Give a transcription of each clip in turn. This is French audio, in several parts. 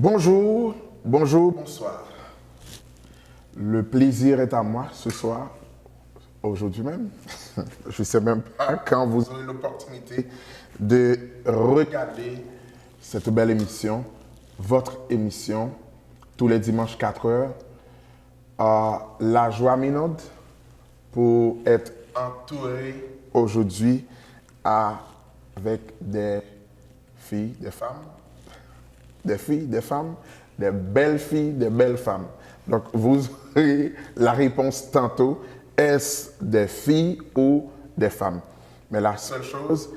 Bonjour, bonjour, bonsoir. Le plaisir est à moi ce soir, aujourd'hui même. Je ne sais même pas quand vous aurez l'opportunité de regarder cette belle émission, votre émission, tous les dimanches 4 heures. La joie m'inonde pour être entouré aujourd'hui avec des filles, des femmes, des belles filles, des belles femmes. Donc, vous aurez la réponse tantôt, est-ce des filles ou des femmes? Mais la seule chose,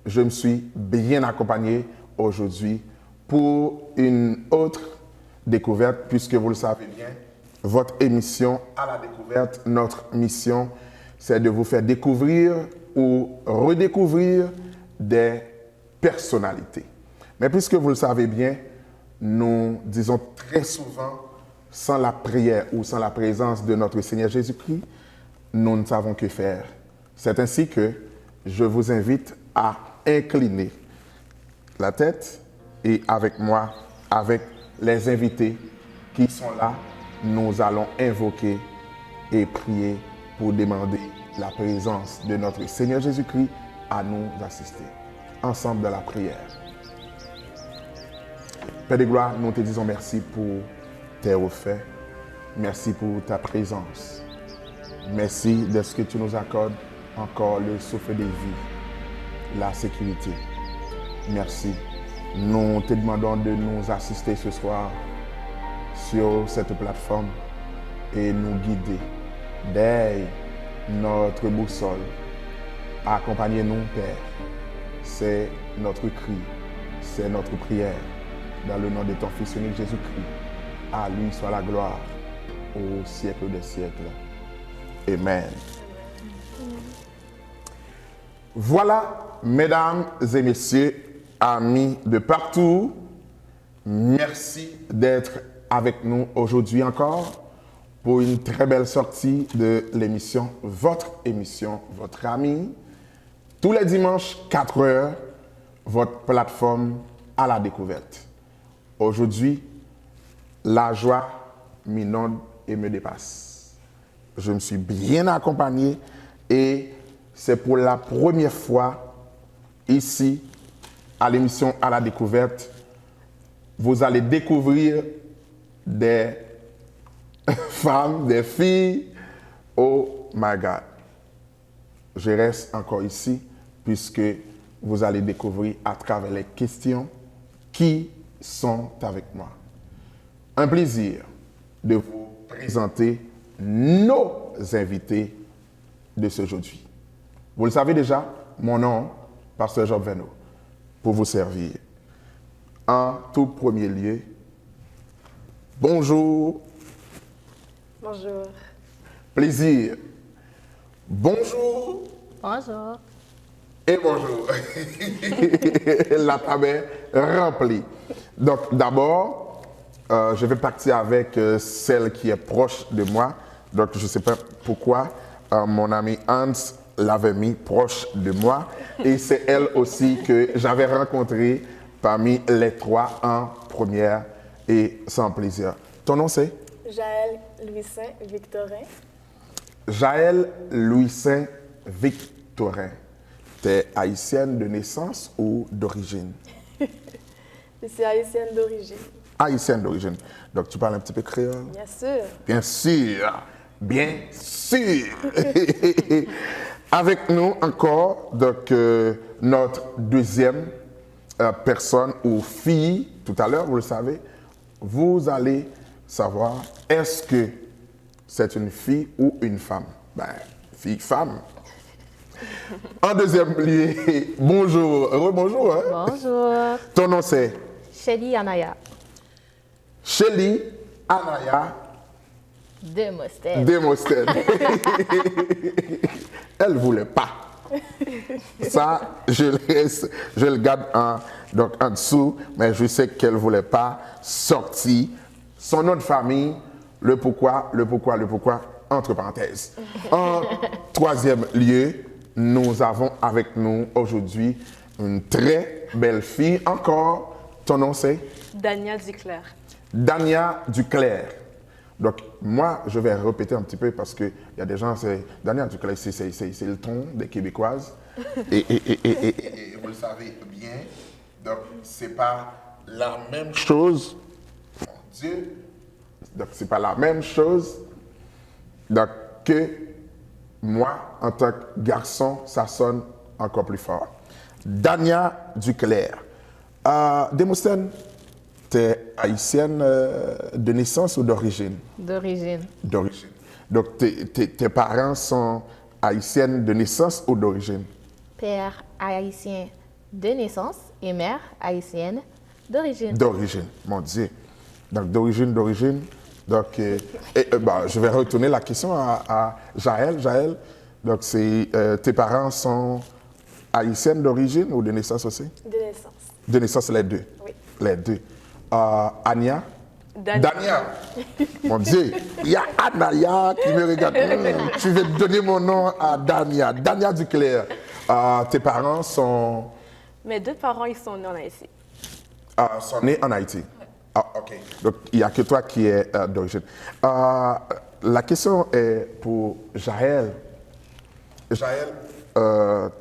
je me suis bien accompagné aujourd'hui pour une autre découverte, puisque vous le savez bien, votre émission à la découverte, notre mission, c'est de vous faire découvrir ou redécouvrir des personnalités. Mais puisque vous le savez bien, nous disons très souvent, sans la prière ou sans la présence de notre Seigneur Jésus-Christ, nous ne savons que faire. C'est ainsi que je vous invite à incliner la tête et avec moi, avec les invités qui sont là, nous allons invoquer et prier pour demander la présence de notre Seigneur Jésus-Christ à nous assister. Ensemble dans la prière. Père de gloire, nous te disons merci pour tes refaits. Merci pour ta présence. Merci de ce que tu nous accordes encore le souffle de vie, la sécurité. Merci. Nous te demandons de nous assister ce soir sur cette plateforme et nous guider dès notre boussole. Accompagnez-nous, Père. C'est notre cri, c'est notre prière. Dans le nom de ton Fils unique Jésus-Christ, à lui soit la gloire au siècle des siècles. Amen. Voilà, mesdames et messieurs, amis de partout, merci d'être avec nous aujourd'hui encore pour une très belle sortie de l'émission, votre ami, tous les dimanches, 4 heures, votre plateforme à la découverte. Aujourd'hui, la joie m'inonde et me dépasse. Je me suis bien accompagné et c'est pour la première fois ici, à l'émission à la découverte, vous allez découvrir des femmes, des filles. Oh my God. Je reste encore ici puisque vous allez découvrir à travers les questions qui sont avec moi. Un plaisir de vous présenter nos invités de ce aujourd'hui. Vous le savez déjà, mon nom, Pasteur Job Venno, pour vous servir. En tout premier lieu, bonjour. Bonjour. Plaisir. Bonjour. Bonjour. Et bonjour. La table est remplie. Donc, d'abord, je vais partir avec celle qui est proche de moi. Donc, je ne sais pas pourquoi mon ami Hans l'avait mis proche de moi. Et c'est elle aussi que j'avais rencontrée parmi les trois en première et sans plaisir. Ton nom, c'est? Jaël Louis-Saint Victorin. Jaël Louis-Saint Victorin. T'es haïtienne de naissance ou d'origine? Je suis haïtienne d'origine. Haïtienne d'origine. Donc, tu parles un petit peu créole? Bien sûr. Bien sûr. Bien sûr. Avec nous encore, donc, notre deuxième personne ou fille, tout à l'heure, vous le savez, vous allez savoir, est-ce que c'est une fille ou une femme? Ben, fille-femme. En deuxième lieu, bonjour. Rebonjour. Hein? Bonjour. Ton nom c'est? Shelly Anaya. Shelly Anaya Demosthenes. Demosthenes. Elle ne voulait pas. Ça, je le garde en dessous, mais je sais qu'elle ne voulait pas sortir. Son nom de famille, le pourquoi, entre parenthèses. En troisième lieu, nous avons avec nous aujourd'hui une très belle fille, encore Ton nom, c'est Dania Duclair. Dania Duclair. Donc, moi, je vais répéter un petit peu parce qu'il y a des gens, c'est Dania Duclair, c'est le ton des Québécoises. Et vous le savez bien. Donc, c'est pas la même chose. Mon Dieu. Donc, c'est pas la même chose donc, que moi, en tant que garçon, ça sonne encore plus fort. Dania Duclair. Démosthène, tu es haïtienne de naissance ou d'origine? D'origine. D'origine. Donc, tes parents sont haïtiennes de naissance ou d'origine? Père haïtien de naissance et mère haïtienne d'origine. D'origine, mon Dieu. Donc, d'origine. Donc, je vais retourner la question à Jaël. Jaël, donc, tes parents sont haïtiennes d'origine ou de naissance aussi? De naissance. De naissance, les deux? Oui. Les deux. Ania? Dania. Mon Dieu, il y a Anaya qui me regarde. Tu veux donner mon nom à Dania. Dania Duclair. Tes parents sont... Mes deux parents, ils sont nés en Haïti. Sont nés en Haïti. OK. Donc, il n'y a que toi qui es d'origine. La question est pour Jaël. Jaël,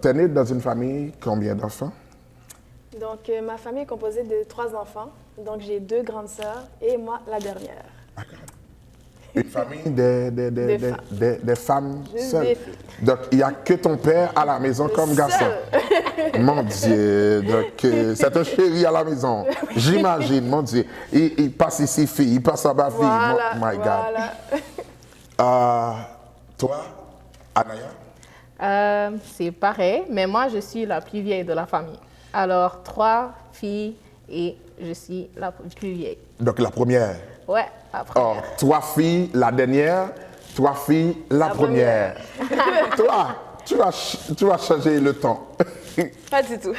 tu es né dans une famille, combien d'enfants? Donc, ma famille est composée de 3 enfants. Donc, j'ai 2 grandes sœurs et moi, la dernière. D'accord. Une famille des femmes Juste seules. des filles. Donc, il n'y a que ton père à la maison comme garçon. Mon Dieu, donc c'est un chéri à la maison. J'imagine, mon Dieu. Il passe ici, fille, il passe là-bas, fille. Voilà, My God. voilà. Toi, Anaya? C'est pareil, mais moi, je suis la plus vieille de la famille. Alors, 3 filles et je suis la plus vieille. Donc, la première. Ouais, la première. 3 filles, la dernière. 3 filles, la première. Toi, tu vas changer le temps. Pas du tout.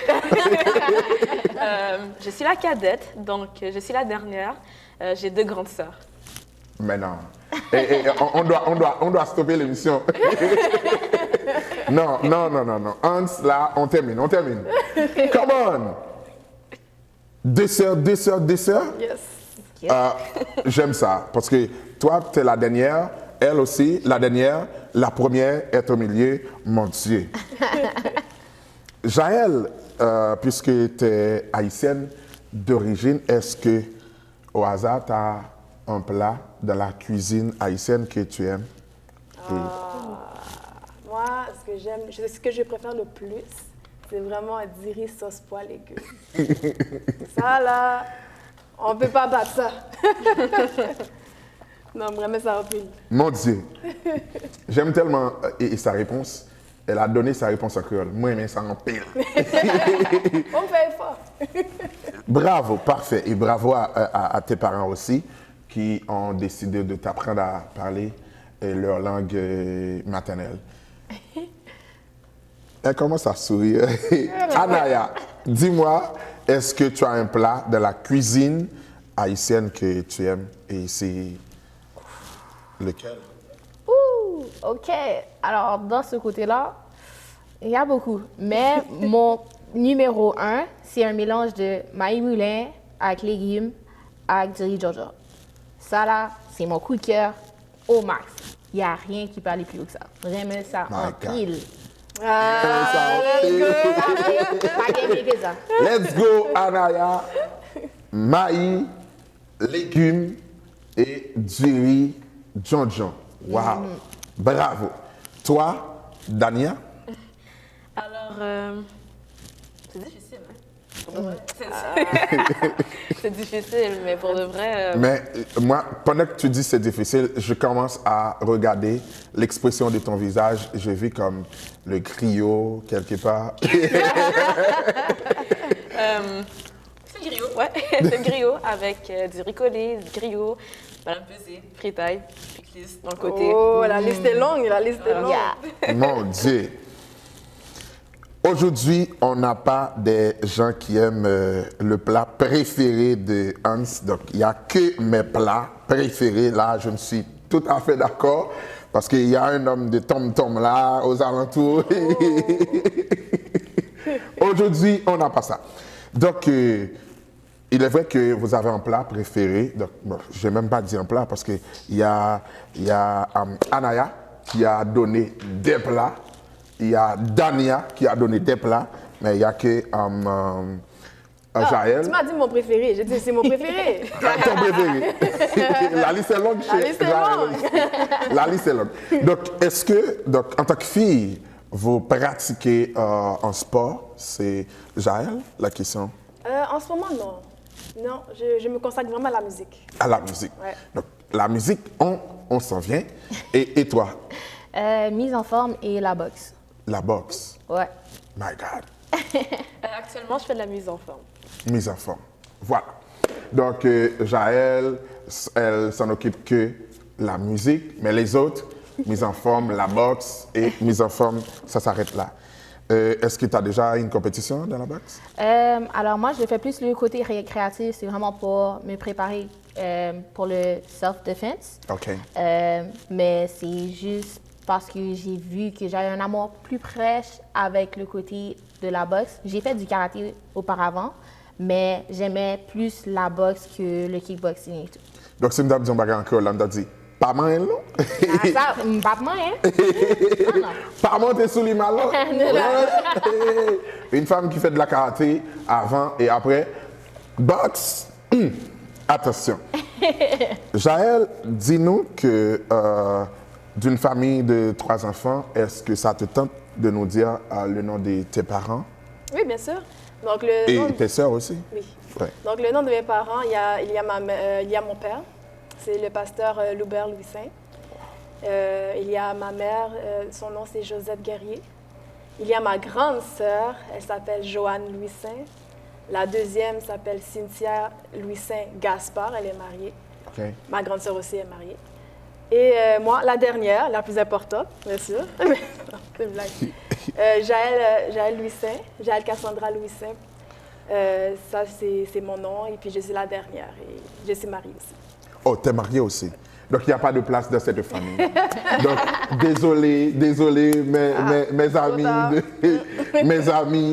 Je suis la cadette, donc je suis la dernière. J'ai 2 grandes sœurs. Mais non. On doit stopper l'émission. Non. Hans, là, on termine. Come on. 2 sœurs. Yes. J'aime ça. Parce que toi, tu es la dernière. Elle aussi, la dernière. La première est au milieu. Mon Dieu. Jaël, puisque tu es haïtienne d'origine, est-ce que, au hasard, tu as un plat de la cuisine haïtienne que tu aimes? Moi, ce que je préfère le plus, c'est vraiment un diri sauce pois légumes. Ça, là, on ne peut pas battre ça. Non, vraiment, ça repris. Mon Dieu. J'aime tellement et sa réponse. Elle a donné sa réponse en créole. Moi, mais ça en pile. On fait fort. Bravo, parfait. Et bravo à tes parents aussi qui ont décidé de t'apprendre à parler leur langue maternelle. Elle commence à sourire. Anaya, dis-moi, est-ce que tu as un plat de la cuisine haïtienne que tu aimes? Et c'est lequel? Ouh, OK. Alors, dans ce côté-là, il y a beaucoup. Mais mon numéro 1, c'est un mélange de maïs moulin avec légumes, avec du riz Georgia. Ça, là, c'est mon coup de cœur au max. Il n'y a rien qui peut aller plus haut que ça. Vraiment, ça My en God. pile. Pas gagné que ça. Let's go, Anaya. Maïs, légumes et du riz John. Wow. Bravo. Toi, Dania? Alors, c'est difficile, hein? Pour de vrai. C'est difficile, mais pour de vrai... Mais moi, pendant que tu dis c'est difficile, je commence à regarder l'expression de ton visage. Je vis comme le griot quelque part. C'est le griot, ouais. C'est le griot avec du riz collé, du griot, madame pesée, fritaille, pickles dans le côté. Oh, la liste est longue, la liste est longue. Yeah. Mon Dieu. Aujourd'hui, on n'a pas des gens qui aiment le plat préféré de Hans. Donc, il n'y a que mes plats préférés. Là, je ne suis tout à fait d'accord. Parce qu'il y a un homme de tom-tom là, aux alentours. Aujourd'hui, on n'a pas ça. Donc, il est vrai que vous avez un plat préféré. Donc, bon, je n'ai même pas dit un plat parce qu'il y a Anaya qui a donné des plats. Il y a Dania qui a donné des plats. Mais il n'y a que Jaël. Tu m'as dit mon préféré. J'ai dit c'est mon préféré. Ton préféré. La liste est longue La chez liste est Jaël. longue. La liste est longue. Donc, est-ce que, donc, en tant que fille, vous pratiquez un sport? C'est Jaël, la question? En ce moment, non. Non, je me consacre vraiment à la musique. À la musique. Ouais. Donc, la musique, on s'en vient. Et toi? Mise en forme et la boxe. La boxe. Ouais. My God. Actuellement, je fais de la mise en forme. Mise en forme. Voilà. Donc, Jaël, elle s'en occupe que la musique, mais les autres, mise en forme, la boxe et mise en forme, ça s'arrête là. Est-ce que tu as déjà une compétition dans la boxe? Alors moi, je fais plus le côté récréatif. C'est vraiment pour me préparer pour le self-defense. OK. Mais c'est juste parce que j'ai vu que j'avais un amour plus près avec le côté de la boxe. J'ai fait du karaté auparavant, mais j'aimais plus la boxe que le kickboxing et tout. Donc, si je me dis un bagage encore, là, je me dis, pas mal, non? Ah, ça, pas moi, hein? Non, non. Pas monter sous les malins. Ouais. Une femme qui fait de la karaté avant et après. Boxe. Attention. Jaël, dis-nous que d'une famille de 3 enfants, est-ce que ça te tente de nous dire le nom de tes parents Oui, bien sûr. Donc, le nom et de- tes sœurs aussi? Oui. Ouais. Donc, le nom de mes parents, il y a mon père, c'est le pasteur Loubert Louis-Saint. Il y a ma mère, son nom c'est Josette Guerrier. Il y a ma grande sœur, elle s'appelle Joanne Louis-Saint. La deuxième s'appelle Cynthia Louis-Saint Gaspard, elle est mariée. OK. Ma grande sœur aussi est mariée. Et moi, la dernière, la plus importante, bien sûr. C'est une blague. Jaël Louis-Saint, Jaël Cassandra Louis-Saint. Ça, c'est mon nom. Et puis, je suis la dernière. Et je suis mariée aussi. Oh, t'es mariée aussi. Donc, il n'y a pas de place dans cette famille. Donc, désolé, mes amis,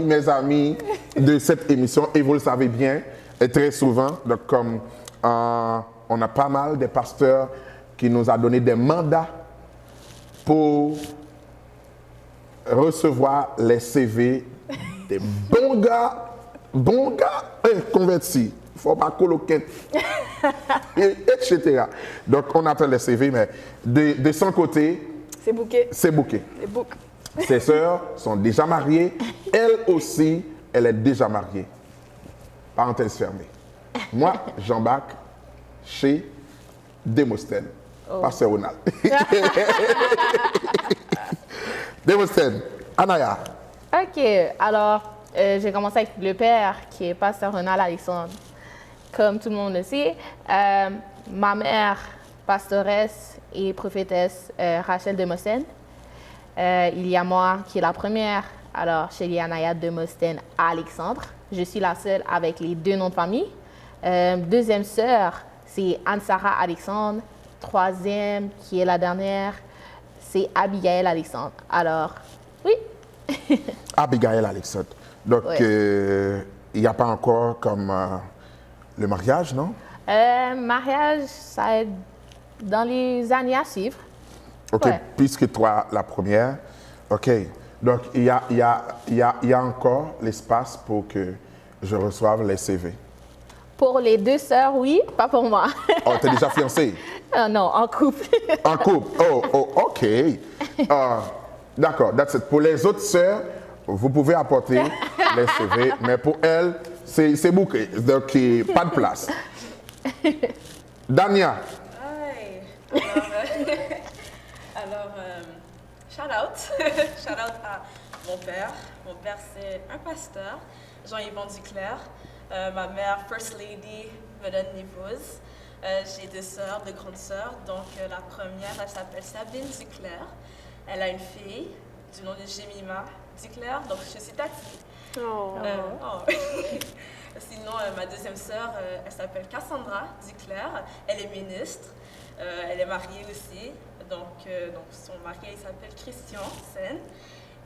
mes amis de cette émission. Et vous le savez bien, et très souvent, donc, comme on a pas mal de pasteurs qui nous a donné des mandats pour recevoir les CV des bons gars convertis. Il ne faut pas coloquer, etc. Donc, on attend les CV, mais de son côté, C'est bouquet. c'est bouquet. C'est bouc. Ses sœurs sont déjà mariées. Elle aussi, elle est déjà mariée. Parenthèse fermée. Moi, j'embarque chez Démosthène. Pasteur Ronald. Démosthène, Anaya. OK. Alors, j'ai commencé avec le père, qui est pasteur Ronald Alexandre. Comme tout le monde le sait, ma mère, pastoresse et prophétesse Rachel Demosthène. Il y a moi qui est la première, alors chez Anaya Demosthène Alexandre. Je suis la seule avec les 2 noms de famille. Deuxième sœur, c'est Anne-Sara Alexandre. Troisième, qui est la dernière, c'est Abigail Alexandre. Alors, oui. Abigail Alexandre. Donc, Ouais. il n'y a pas encore comme le mariage, non? Mariage, ça est dans les années à suivre. OK, Ouais. puisque toi, la première, OK. Donc, il y a encore l'espace pour que je reçoive les CV. Pour les 2 sœurs, oui, pas pour moi. Oh, t'es déjà fiancée? Non, en couple. En couple? Oh, OK. D'accord, that's it. Pour les autres sœurs, vous pouvez apporter les CV, mais pour elles, c'est bouquet. Donc, pas de place. Dania. Hi. Alors, shout out. Shout out à mon père. Mon père, c'est un pasteur, Jean-Yvan Duclerc. Ma mère, First Lady, me donne une épouse. J'ai 2 sœurs, 2 grandes sœurs. Donc, la première, elle s'appelle Sabine Duclerc. Elle a une fille du nom de Jemima Duclerc. Donc, je suis Tati. Oh. Sinon, ma deuxième sœur, elle s'appelle Cassandra Duclerc. Elle est ministre. Elle est mariée aussi. Donc son mari, il s'appelle Christian Sen.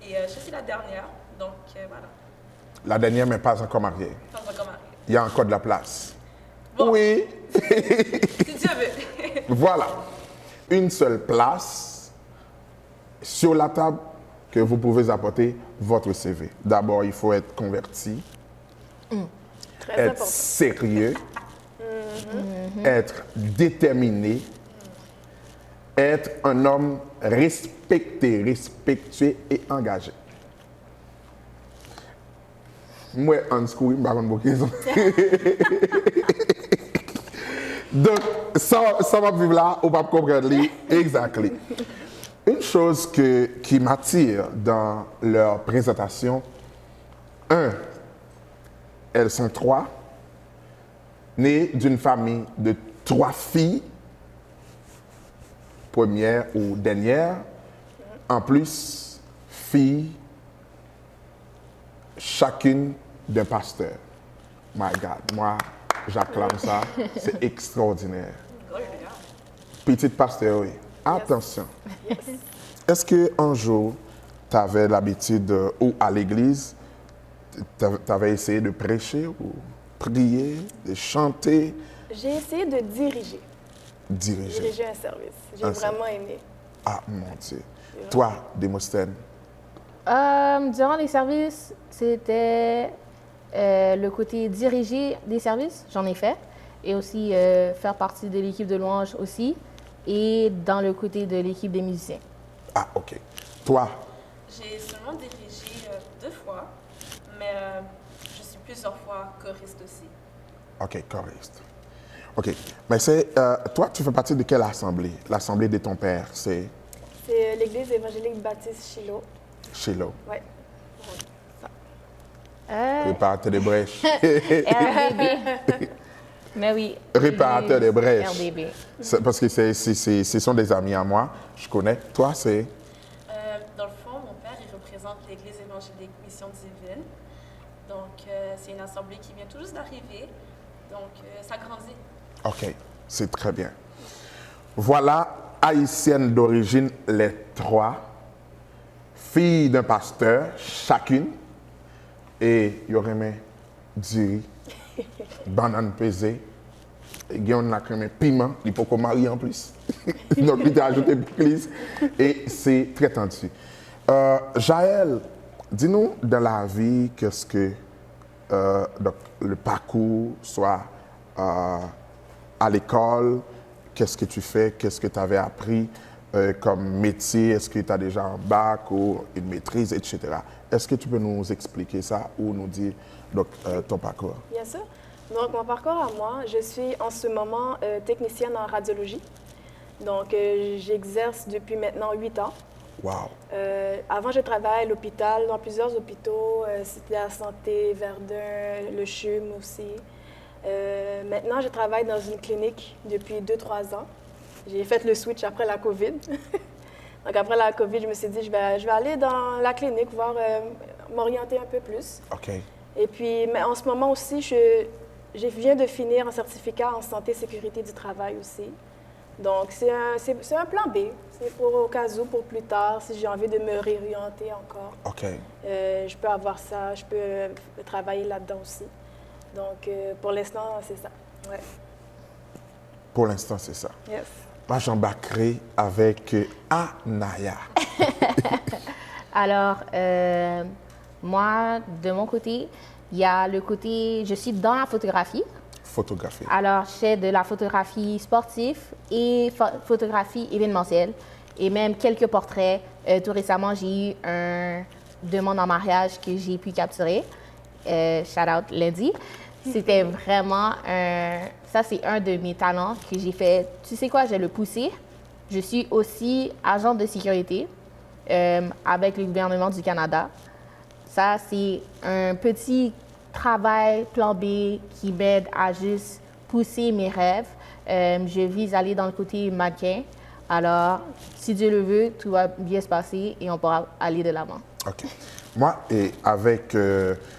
Et je suis la dernière. Donc, voilà. La dernière, mais pas encore mariée. Pas encore mariée. il y a encore de la place. Bon. Oui, Si Dieu veut. voilà. Une seule place sur la table que vous pouvez apporter votre CV. D'abord, il faut être converti, Très être important. sérieux, être déterminé, être un homme respecté, respectueux et engagé. Moi, en school, je ne sais pas beaucoup. Donc, ça va vivre là, on va comprendre exactement. Une chose qui m'attire dans leur présentation, elles sont 3, nées d'une famille de 3 filles, première ou dernière, en plus, filles, chacune d'un pasteur. My God, moi, j'acclame ça, c'est extraordinaire. Petite pasteur, oui. Attention. Est-ce qu'un jour, tu avais l'habitude, ou à l'église, tu avais essayé de prêcher ou prier, de chanter, J'ai essayé de diriger diriger? un service. J'ai Un vraiment aimé. Ah, mon Dieu. Toi, Démosthène, Durant les services, c'était le côté diriger des services, j'en ai fait, et aussi faire partie de l'équipe de louange aussi, et dans le côté de l'équipe des musiciens. ah, OK. Toi, J'ai seulement dirigé 2 fois, mais je suis plusieurs fois choriste aussi. OK, choriste. OK. Mais toi, tu fais partie de quelle assemblée? L'assemblée de ton père, c'est C'est l'église évangélique baptiste Shiloh. Shiloh. Ouais. Réparateur des brèches. RDB. Mais oui. Réparateur des brèches. RDB. Parce que ce sont des amis à moi, je connais. Toi, c'est... Dans le fond, mon père, il représente l'Église évangélique Mission Divine. Donc, c'est une assemblée qui vient tout juste d'arriver. Donc, ça grandit. OK, c'est très bien. Voilà, haïtiennes d'origine, les 3, filles d'un pasteur, chacune, et il y aurait mis du riz, banane pesée, et il y en a piment, il faut qu'on marie en plus. Donc, il a ajouté l'église, et c'est très tendu. Jaël, dis-nous dans la vie, qu'est-ce que donc, le parcours, soit à l'école, qu'est-ce que tu fais, qu'est-ce que tu avais appris comme métier, est-ce que tu as déjà un bac ou une maîtrise, etc. Est-ce que tu peux nous expliquer ça ou nous dire donc, ton parcours? Bien sûr. Donc, mon parcours à moi, je suis en ce moment technicienne en radiologie. Donc, j'exerce depuis maintenant 8 ans. Wow! Avant, je travaillais à l'hôpital, dans plusieurs hôpitaux. C'était la Santé, Verdun, le CHUM aussi. Maintenant, je travaille dans une clinique depuis 2-3 ans. J'ai fait le switch après la COVID. Donc, après la COVID, je me suis dit, je vais aller dans la clinique, voir, m'orienter un peu plus. OK. Et puis, mais en ce moment aussi, je viens de finir un certificat en santé et sécurité du travail aussi. Donc, c'est un plan B. C'est pour au cas où, pour plus tard, si j'ai envie de me réorienter encore. OK. Je peux avoir ça, je peux travailler là-dedans aussi. Donc, pour l'instant, c'est ça. Ouais. Pour l'instant, c'est ça. Yes. Moi, j'embarquerai avec Anaya. Alors, moi, de mon côté, il y a le côté, je suis dans la photographie. Photographie. Alors, je fais de la photographie sportive et photographie événementielle et même quelques portraits. Tout récemment, j'ai eu une demande en mariage que j'ai pu capturer. Shout out lundi. C'était vraiment ça, c'est un de mes talents que j'ai fait. Tu sais quoi, je vais le pousser. Je suis aussi agent de sécurité avec le gouvernement du Canada. Ça, c'est un petit travail plan B qui m'aide à juste pousser mes rêves. Je vise à aller dans le côté mannequin. Alors, si Dieu le veut, tout va bien se passer et on pourra aller de l'avant. OK. Moi, et avec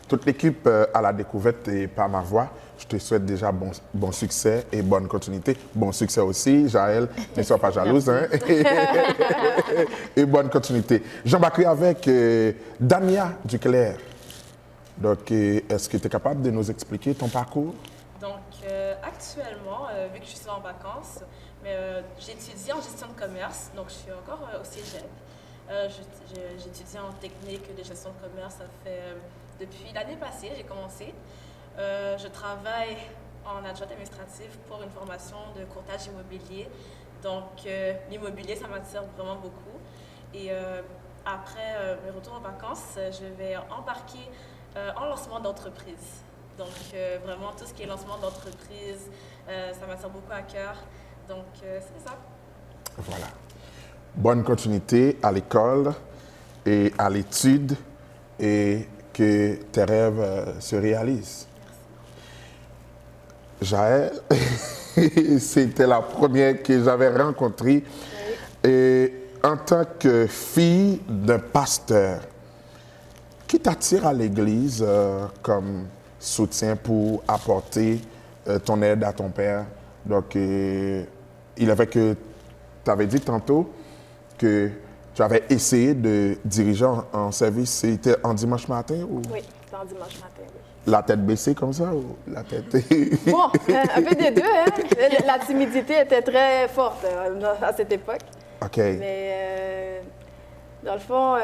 toute l'équipe à la découverte et par ma voix, je te souhaite déjà bon succès et bonne continuité. Bon succès aussi, Jaël, ne sois pas jalouse. Hein? Et bonne continuité. J'embarquerai avec Damia Duclair. Donc, est-ce que tu es capable de nous expliquer ton parcours? Donc, actuellement, vu que je suis en vacances, mais j'étudie en gestion de commerce, donc je suis encore au cégep. J'étudie en technique de gestion de commerce, ça fait depuis l'année passée, j'ai commencé. Je travaille en adjointe administrative pour une formation de courtage immobilier. Donc, l'immobilier, ça m'attire vraiment beaucoup. Et après mes retours en vacances, je vais embarquer en lancement d'entreprise. Donc, vraiment, tout ce qui est lancement d'entreprise, ça m'attire beaucoup à cœur. Donc, c'est ça. Voilà. Bonne continuité à l'école et à l'étude et que tes rêves se réalisent. Jaël, c'était la première que j'avais rencontrée. Et en tant que fille d'un pasteur, qui t'attire à l'Église comme soutien pour apporter ton aide à ton père? Donc, il avait que tu avais dit tantôt que tu avais essayé de diriger en service. C'était en dimanche matin ou Oui, c'est en dimanche matin, oui. la tête baissée comme ça ou la tête... Bon, un peu des deux, hein. La timidité était très forte à cette époque. OK. Mais dans le fond,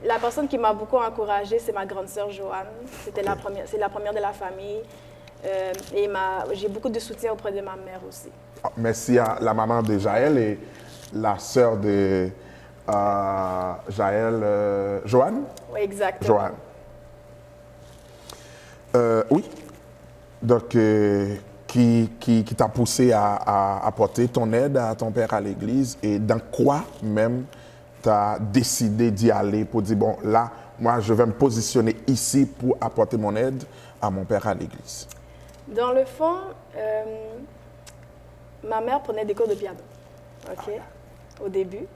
la personne qui m'a beaucoup encouragée, c'est ma grande sœur Joanne. C'est la première de la famille. Et j'ai beaucoup de soutien auprès de ma mère aussi. Merci à la maman de Jaël et la sœur de Jaël, Joanne? Oui, exactement. Joanne. Oui. Donc, qui t'a poussé à apporter ton aide à ton père à l'église et dans quoi même tu as décidé d'y aller pour dire, bon, là, moi, je vais me positionner ici pour apporter mon aide à mon père à l'église? Dans le fond, ma mère prenait des cours de piano, OK, au début.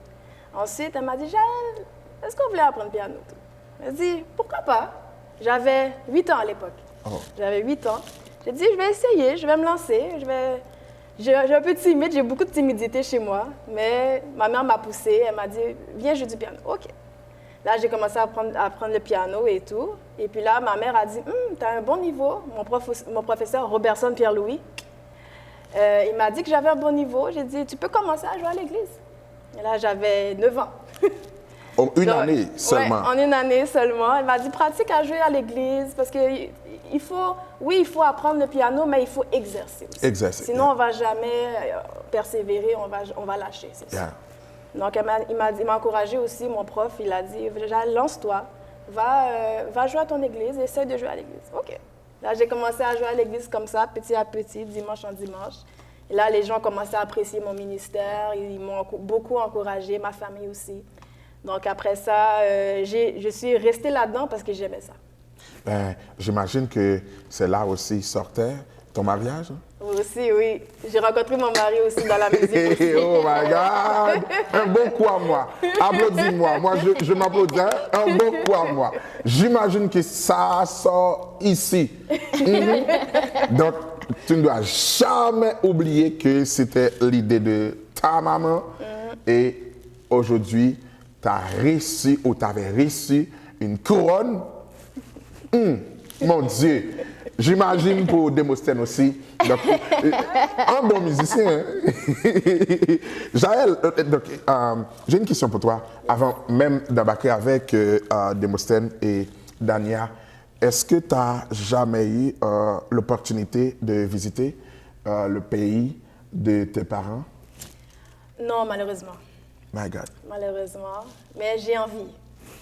Ensuite, elle m'a dit, Jaël, est-ce qu'on voulait apprendre le piano? Elle m'a dit, pourquoi pas? J'avais 8 ans à l'époque. Oh. J'avais 8 ans. J'ai dit, je vais essayer, je vais me lancer. J'ai un peu timide, j'ai beaucoup de timidité chez moi, mais ma mère m'a poussée, elle m'a dit, viens jouer du piano. OK. Là, j'ai commencé à apprendre le piano et tout. Et puis là, ma mère a dit, tu as un bon niveau. Mon professeur, Robertson Pierre-Louis, il m'a dit que j'avais un bon niveau. J'ai dit, tu peux commencer à jouer à l'église. Et là, j'avais 9 ans. En une année seulement? Oui, en une année seulement. Elle m'a dit, pratique à jouer à l'église parce que il faut apprendre le piano, mais il faut exercer aussi. Exercer. Sinon, on ne va jamais persévérer, on va lâcher, c'est ça. Donc, il m'a encouragé aussi, mon prof, il a dit, lance-toi, va jouer à ton église, essaie de jouer à l'église. OK. Là, j'ai commencé à jouer à l'église comme ça, petit à petit, dimanche en dimanche. Et là, les gens commençaient à apprécier mon ministère, ils m'ont beaucoup encouragé, ma famille aussi. Donc, après ça, je suis restée là-dedans parce que j'aimais ça. Ben, j'imagine que c'est là aussi sortait ton mariage? Hein? Aussi, oui. J'ai rencontré mon mari aussi dans la musique aussi. Oh my God! Un bon coup à moi. Applaudis-moi. Moi, je m'applaudis. Hein? Un bon coup à moi. J'imagine que ça sort ici. Donc, tu ne dois jamais oublier que c'était l'idée de ta maman. Et aujourd'hui, tu as reçu ou tu avais reçu une couronne. Mon Dieu! J'imagine pour Démosthène aussi. Donc, un bon musicien. Jaël, j'ai une question pour toi. Avant même d'embarquer avec Démosthène et Dania, est-ce que tu n'as jamais eu l'opportunité de visiter le pays de tes parents? Non, malheureusement. My God. Malheureusement. Mais j'ai envie.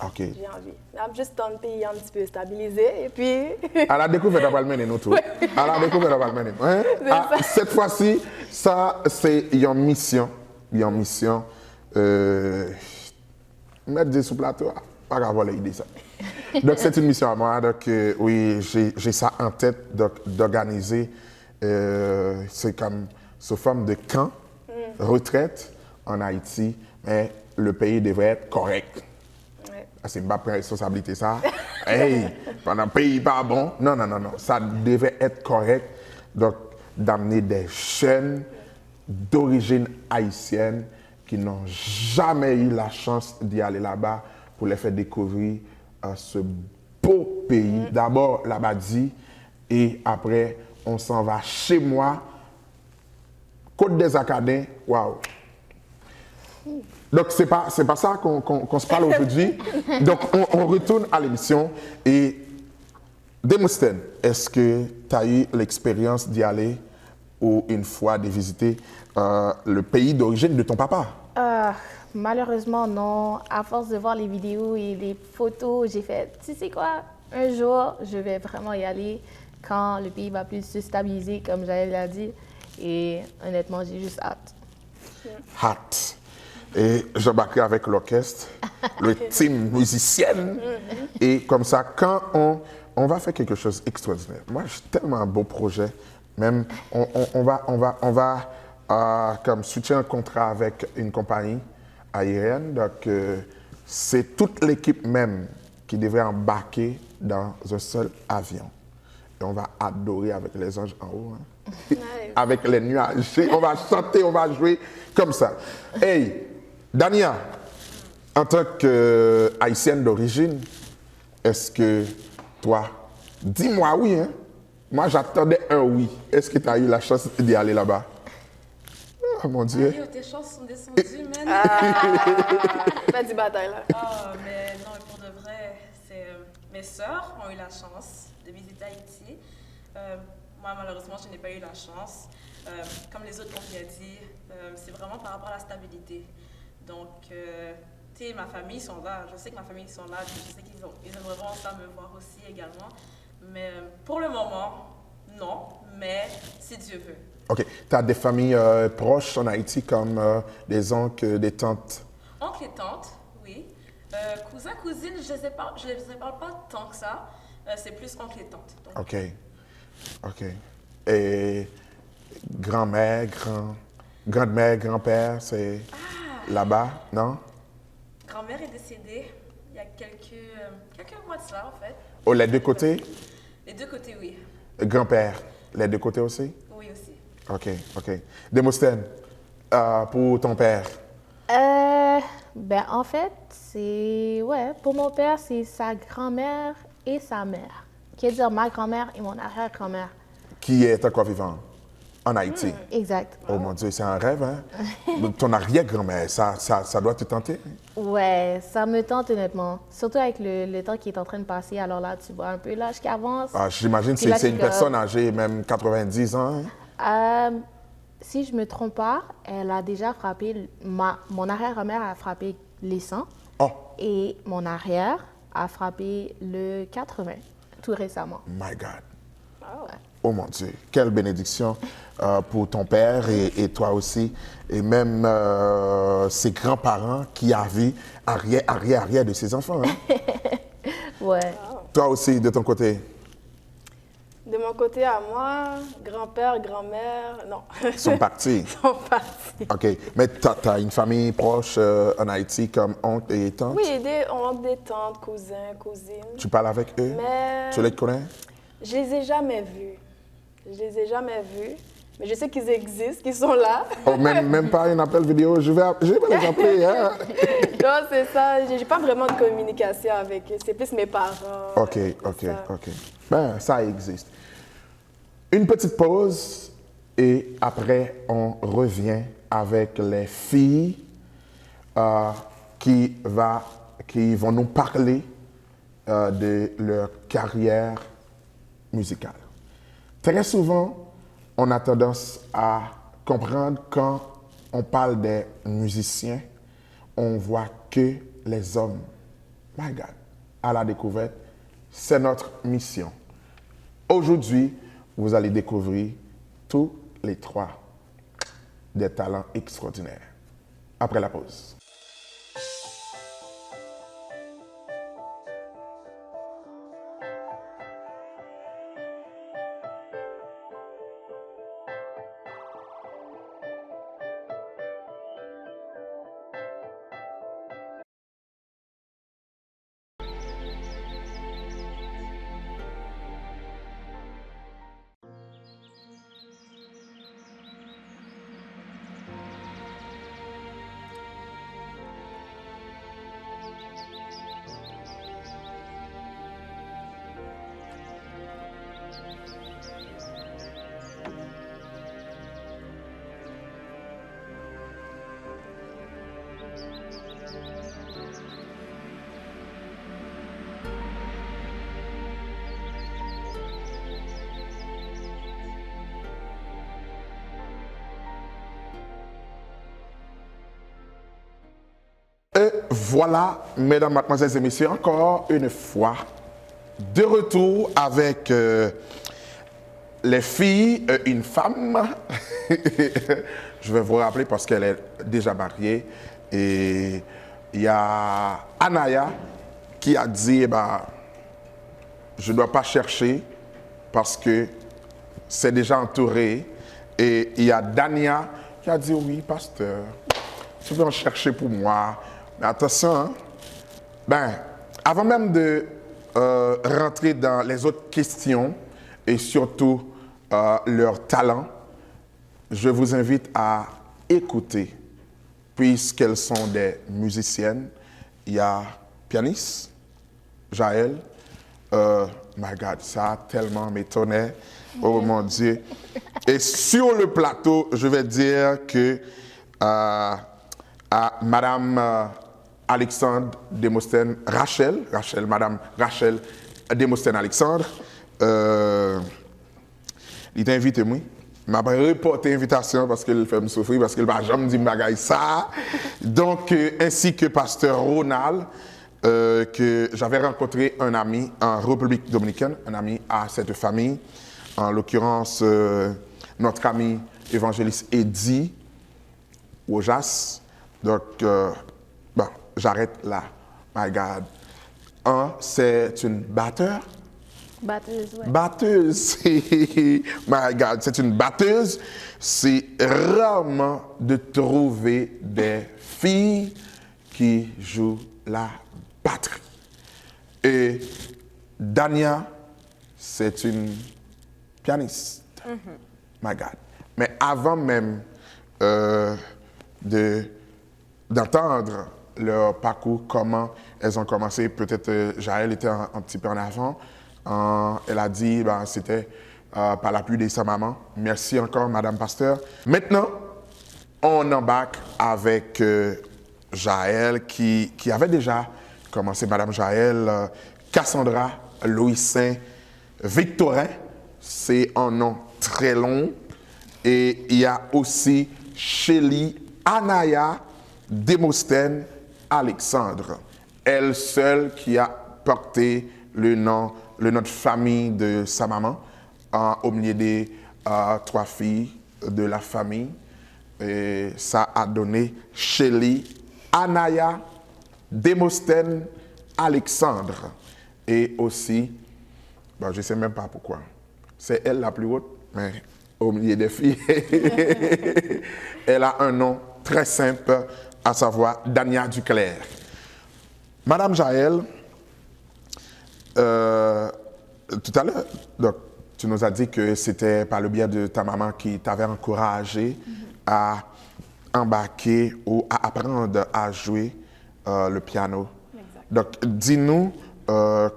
OK. J'ai envie. Juste un pays un petit peu stabilisé et puis... À la découverte, on va le mener, nous tous. À la découverte, on va le mener. Hein? Cette fois-ci, ça, c'est une mission. Une mission. Mettre des sous plateau, pas grave, voilà l'idée, ça. Donc, c'est une mission à moi. Donc, oui, j'ai ça en tête d'organiser. C'est comme sous forme de camp, retraite en Haïti, mais le pays devrait être correct. C'est une bonne responsabilité, ça. Hey, pendant un pays pas bon. Non. Ça devait être correct. Donc, d'amener des jeunes d'origine haïtienne qui n'ont jamais eu la chance d'y aller là-bas pour les faire découvrir ce beau pays. D'abord, l'Abadie, et après, on s'en va chez moi. Côte des Acadiens, waouh! Donc, c'est pas ça qu'on se parle aujourd'hui. Donc, on retourne à l'émission. Et Demosthène, est-ce que tu as eu l'expérience d'y aller ou une fois de visiter le pays d'origine de ton papa? Malheureusement, non. À force de voir les vidéos et les photos, j'ai fait, tu sais quoi, un jour, je vais vraiment y aller quand le pays va plus se stabiliser, comme j'avais déjà dit. Et honnêtement, j'ai juste hâte. Hâte. Et j'embarquerai avec l'orchestre, le team musicienne. Et comme ça, quand on va faire quelque chose d'extraordinaire. Moi, j'ai tellement un beau projet. Même, on va comme switcher un contrat avec une compagnie aérienne. Donc, c'est toute l'équipe même qui devrait embarquer dans un seul avion. Et on va adorer avec les anges en haut. Hein. Nice. Avec les nuages. On va chanter, on va jouer comme ça. Hey, Dania, en tant qu'haïtienne d'origine, est-ce que toi, dis-moi oui, hein? Moi j'attendais un oui. Est-ce que tu as eu la chance d'y aller là-bas? Oh mon Dieu. Yo, tes chances sont descendues, man. Pas du bataille, là. Oh, mais non, pour de vrai, mes sœurs ont eu la chance de visiter Haïti. Moi, malheureusement, je n'ai pas eu la chance. Comme les autres ont bien dit, c'est vraiment par rapport à la stabilité. Donc, tu sais, ma famille, ils sont là. Je sais que ma famille, ils sont là. Je sais qu'ils aimeraient vraiment ça me voir aussi également. Mais pour le moment, non. Mais si Dieu veut. OK. Tu as des familles proches en Haïti comme des oncles, des tantes? Oncles et tantes, oui. Cousins, cousines, je ne les parle pas tant que ça. C'est plus oncles et tantes. Donc, OK. OK. Et grand-mère, grande-mère, grand-père, c'est là-bas, non? grand-mère est décédée il y a quelques mois de cela, en fait. Oh, les deux côtés? Les deux côtés, oui. Grand-père, les deux côtés aussi? Oui, aussi. OK, OK. Demosthène, pour ton père? En fait, pour mon père, c'est sa grand-mère et sa mère. Qui veut dire ma grand-mère et mon arrière-grand-mère. Qui est encore vivant en Haïti? Exact. Oh mon Dieu, c'est un rêve, hein? Ton arrière-grand-mère, ça doit te tenter? Ouais, ça me tente honnêtement. Surtout avec le temps qui est en train de passer. Alors là, tu vois un peu l'âge qui avance. J'imagine Puis que là, c'est tu une comme- personne âgée, même 90 ans. Hein? Si je me trompe pas, elle a déjà frappé, mon arrière-grand-mère a frappé les 100 Oh, et mon arrière a frappé le 80 tout récemment. my God. Oh mon Dieu, quelle bénédiction pour ton père et toi aussi. Et même ses grands-parents qui avaient arrière de ses enfants. Hein? Ouais. Toi aussi, de ton côté, De mon côté à moi, grand-père, grand-mère, non. ils sont partis. Ils sont partis. OK. Mais tu as une famille proche en Haïti comme oncle et tante? Oui, des oncles, des tantes, cousins, cousines. Tu parles avec eux? Mais Tu les connais? je les ai jamais vus. Je les ai jamais vus. Mais je sais qu'ils existent, qu'ils sont là. Oh, même pas un appel vidéo, je vais les appeler. Hein? Non, c'est ça. J'ai pas vraiment de communication avec eux. C'est plus mes parents. OK, c'est OK, ça. OK. Ben, ça existe. Une petite pause et après, on revient avec les filles qui vont nous parler de leur carrière musicale. Très souvent, on a tendance à comprendre quand on parle des musiciens, on voit que les hommes. My God, à la découverte, c'est notre mission. Aujourd'hui, vous allez découvrir tous les trois des talents extraordinaires. Après la pause. Et voilà, mesdames, mademoiselles et messieurs, encore une fois, de retour avec les filles, une femme. Je vais vous rappeler parce qu'elle est déjà mariée. Et il y a Anaya qui a dit, eh ben, je ne dois pas chercher parce que c'est déjà entouré. Et il y a Dania qui a dit, oui, pasteur, tu veux en chercher pour moi. Mais attention, hein? Ben, avant même de rentrer dans les autres questions et surtout leur talent, je vous invite à écouter, puisqu'elles sont des musiciennes. Il y a pianiste, Jaël. My God, ça tellement m'étonnait. Oh mon Dieu. Et sur le plateau, je vais dire que à Madame Alexandre Demosthène, Madame Rachel Demosthène Alexandre, il t'a invité, moi. Il m'a reporté l'invitation parce qu'il fait me souffrir, parce qu'il va jamais me dire ça. Donc, ainsi que Pasteur Ronald, que j'avais rencontré un ami en République dominicaine, un ami à cette famille, en l'occurrence notre ami évangéliste Eddie Wojas. Donc, bon, j'arrête là. My God. C'est une batteur. Batteuse, ouais. Batteuse. My God, c'est une batteuse. C'est rarement de trouver des filles qui jouent la batterie. Et Dania, c'est une pianiste. My God. Mais avant même d'entendre leur parcours, comment elles ont commencé, peut-être Jaël était un petit peu en avant. Elle a dit, ben, c'était par l'appui de sa maman. Merci encore, Madame Pasteur. Maintenant, on embarque avec Jaël qui avait déjà commencé, Madame Jaël, Cassandra Louis-Saint Victorin. C'est un nom très long. Et il y a aussi Shelly Anaya Demosthène Alexandre. Elle seule qui a porté le nom de famille de sa maman au milieu des 3 filles de la famille. Et ça a donné Shelly Anaya Demosthène Alexandre. Et aussi, ben, je ne sais même pas pourquoi, c'est elle la plus haute, mais au milieu des filles, elle a un nom très simple, à savoir Dania Duclerc. Madame Jaël, tout à l'heure, donc, tu nous as dit que c'était par le biais de ta maman qui t'avait encouragé à embarquer ou à apprendre à jouer le piano. Exact. Donc, dis-nous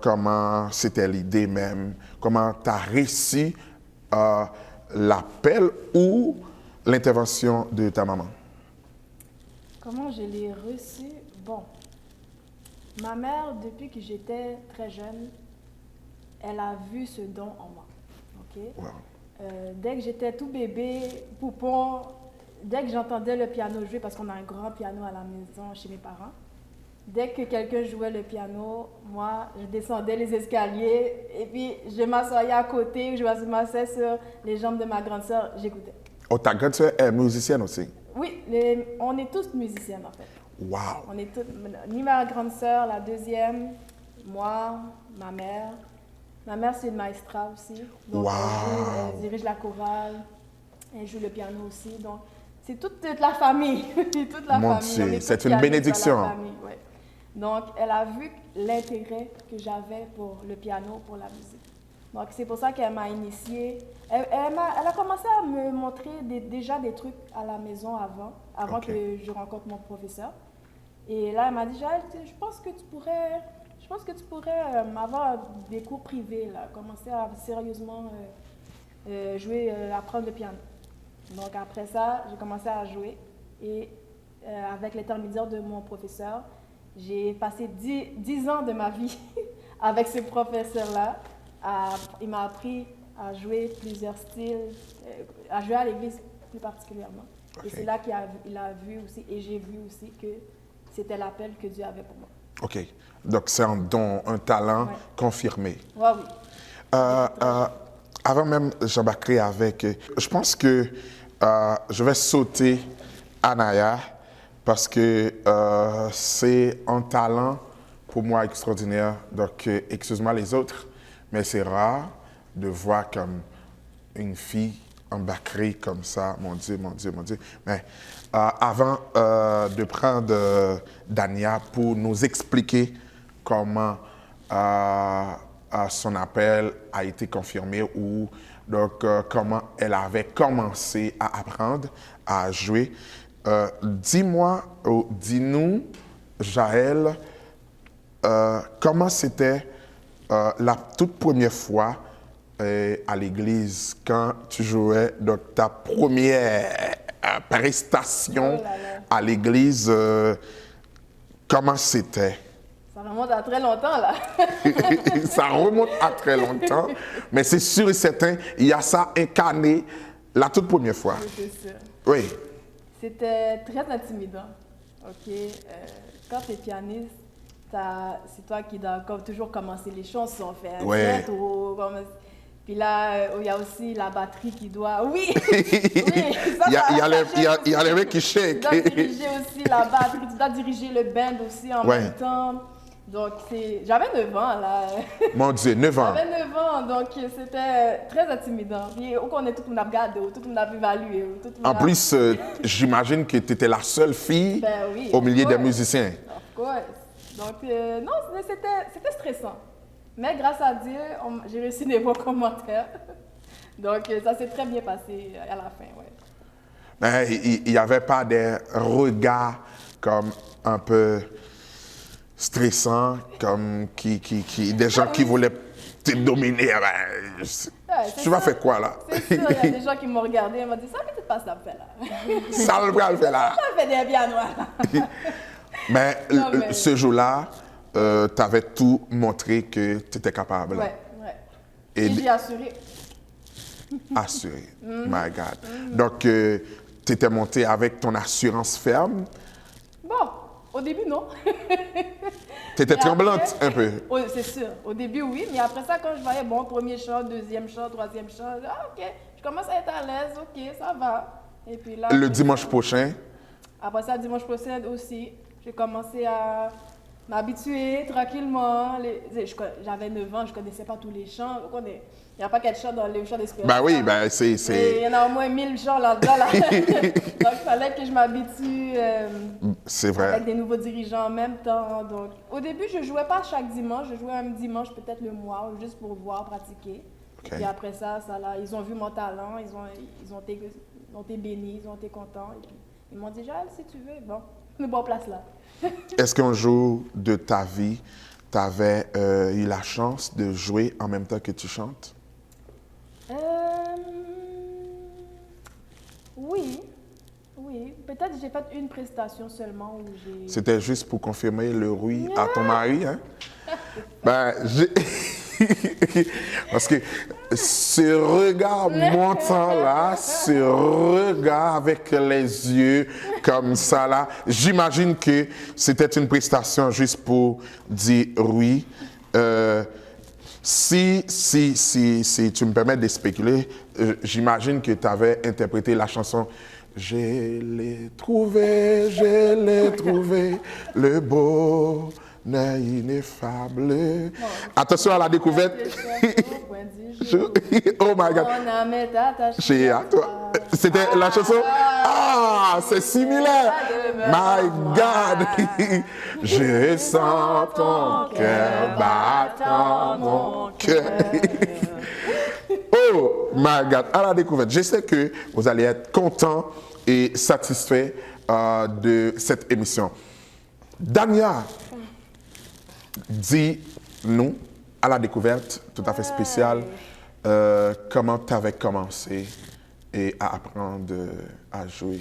comment c'était l'idée même, comment tu as réussi l'appel ou l'intervention de ta maman. Comment je l'ai reçu? Bon, ma mère, depuis que j'étais très jeune, elle a vu ce don en moi. OK? Wow. Dès que j'étais tout bébé, poupon, dès que j'entendais le piano jouer, parce qu'on a un grand piano à la maison chez mes parents, dès que quelqu'un jouait le piano, moi, je descendais les escaliers et puis je m'assoyais à côté, je m'assoyais sur les jambes de ma grande sœur, j'écoutais. Oh, ta grande sœur est musicienne aussi? Oui, on est tous musiciennes en fait. Wow! On est toutes, ni ma grande sœur, la deuxième, moi, ma mère. Ma mère, c'est une maestra aussi. Donc, Wow. elle dirige la chorale, elle joue le piano aussi. Donc, c'est toute la famille. Toute la Mon famille. Dieu, On est c'est toutes une pianistes bénédiction. dans la famille, ouais. Donc, elle a vu l'intérêt que j'avais pour le piano, pour la musique. Donc, c'est pour ça qu'elle m'a initiée. Elle a commencé à me montrer déjà des trucs à la maison avant Ok. que je rencontre mon professeur. Et là, elle m'a dit, Jaël, je pense que tu pourrais avoir des cours privés, là, commencer à sérieusement jouer, apprendre le piano. Donc après ça, j'ai commencé à jouer et avec l'intermédiaire de mon professeur, j'ai passé 10 ans de ma vie avec ce professeur-là. Il m'a appris à jouer plusieurs styles, à jouer à l'église plus particulièrement. Et c'est là qu'il a vu aussi, et j'ai vu aussi que c'était l'appel que Dieu avait pour moi. OK. Donc, c'est un don, un talent Ouais. confirmé. Ouais, oui. Avant même j'embarquerai avec, je pense que je vais sauter Anaya parce que c'est un talent pour moi extraordinaire. Donc, excuse-moi les autres, mais c'est rare de voir comme une fille embarquée comme ça. Mon Dieu, mon Dieu, mon Dieu. Mais avant de prendre Dania pour nous expliquer comment son appel a été confirmé ou donc comment elle avait commencé à apprendre à jouer. Dis-moi, dis-nous, Jaël, comment c'était la toute première fois à l'église quand tu jouais donc ta première prestation à l'église, comment c'était? Ça remonte à très longtemps, là. Ça remonte à très longtemps, mais c'est sûr et certain, il y a ça incarné la toute première fois. Oui, c'est sûr. Oui, C'était très intimidant. OK? Quand tu es pianiste, c'est toi qui dois toujours commencer les chansons, faire un Ouais. intro, puis là, il y a aussi la batterie qui doit... Oui! Oui! il y a les mecs qui Tu shake. dois diriger aussi la batterie, tu dois diriger le band aussi en Ouais. même temps. Donc, j'avais 9 ans, là. Mon Dieu, 9 ans. J'avais 9 ans, donc c'était très intimidant. Puis, on est tout le monde a regardé, tout le monde a évalué. En plus, j'imagine que tu étais la seule fille Ben oui, au milieu of des course. musiciens. Of course. Donc, non, c'était stressant. Mais grâce à Dieu, j'ai reçu des bons commentaires. Donc, ça s'est très bien passé à la fin, ouais. Mais il n'y avait pas des regards comme un peu stressants, comme des gens qui voulaient te dominer. Ben, tu vas ça. faire quoi là? C'est sûr, il y a des gens qui m'ont regardé et m'ont dit, ça peut-être pas ça fait là. Ça le bras le fait là. Ça fait des pianos là. Mais, Non, mais- ce jour-là, tu avais tout montré que tu étais capable. Ouais, ouais. Et Et j'ai assuré. assuré. My God. Donc, tu étais monté avec ton assurance ferme. Bon, au début, non. Tu étais Mais tremblante après- un peu. C'est sûr. Au début, oui. Mais après ça, quand je voyais, bon, premier chant, deuxième chant, troisième chant, je dis, ah, OK, je commence à être à l'aise, OK, ça va. Et puis là... Le dimanche prochain, Après ça, dimanche prochain aussi, j'ai commencé à m'habituer tranquillement. J'avais 9 ans, je ne connaissais pas tous les chants. Il n'y a pas qu'à chants dans les chants d'espérance. ben oui, ben Et il c'est y en a au moins 1000 chants là-dedans. Là. Donc, il fallait que je m'habitue vrai. avec des nouveaux dirigeants en même temps. Donc, au début, je ne jouais pas chaque dimanche. Je jouais un dimanche, peut-être le mois, juste pour voir, pratiquer. OK. Et puis après ça, ils ont vu mon talent, ils ont été bénis, ils ont été contents. Et puis, ils m'ont dit, Jaël, si tu veux, bon, nous bon place là. Est-ce qu'un jour de ta vie, tu avais eu la chance de jouer en même temps que tu chantes? Oui, oui. Peut-être j'ai fait une prestation seulement où j'ai... C'était juste pour confirmer le oui à ton mari, hein? Ben, parce que ce regard montant là, ce regard avec les yeux comme ça là, j'imagine que c'était une prestation juste pour dire oui. Si tu me permets de spéculer, j'imagine que tu avais interprété la chanson « Je l'ai trouvé, le beau ineffable. » Attention à la découverte. Oh my God. On a mis attaché Chez à toi. C'était la chanson? Ah, c'est similaire. My God. Je sens ton cœur battant mon cœur. Oh my God. À la découverte. Je sais que vous allez être content et satisfait de cette émission. Dania, dis-nous à la découverte, tout à fait spéciale, comment tu avais commencé et à apprendre à jouer.